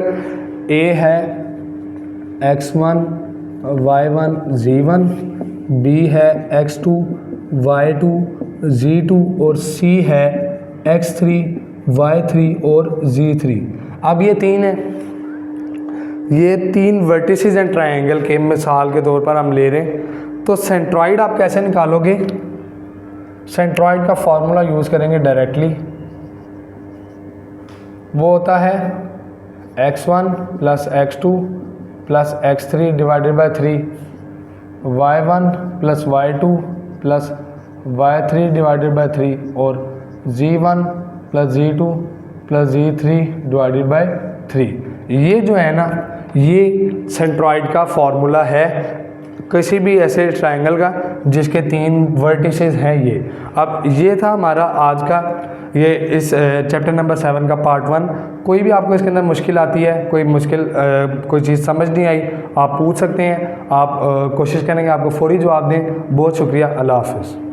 A है x1 y1 z1, B है x2 y2 z2 और C है x3 y3 और z3। अब ये तीन है, ये तीन वर्टिसेस हैं ट्रायंगल के, मिसाल के तौर पर हम ले रहे हैं। तो सेंट्रॉइड आप कैसे निकालोगे, सेंट्रॉइड का फॉर्मूला यूज़ करेंगे डायरेक्टली, वो होता है x1 plus x2 plus x3 divided by 3, y1 plus y2 plus y3 divided by 3 और z1 plus z2 plus z3 divided by 3। ये जो है ना, ये सेंट्रॉइड का फॉर्मूला है किसी भी ऐसे ट्रायंगल का जिसके तीन वर्टिसेस हैं ये। अब ये था हमारा आज का ये इस चैप्टर नंबर 7 का पार्ट 1। कोई भी आपको इसके अंदर मुश्किल आती है, कोई मुश्किल कोई चीज़ समझ नहीं आई, आप पूछ सकते हैं, आप कोशिश करेंगे आपको फौरी जवाब दें। बहुत शुक्रिया, अल्लाह हाफ़िज़।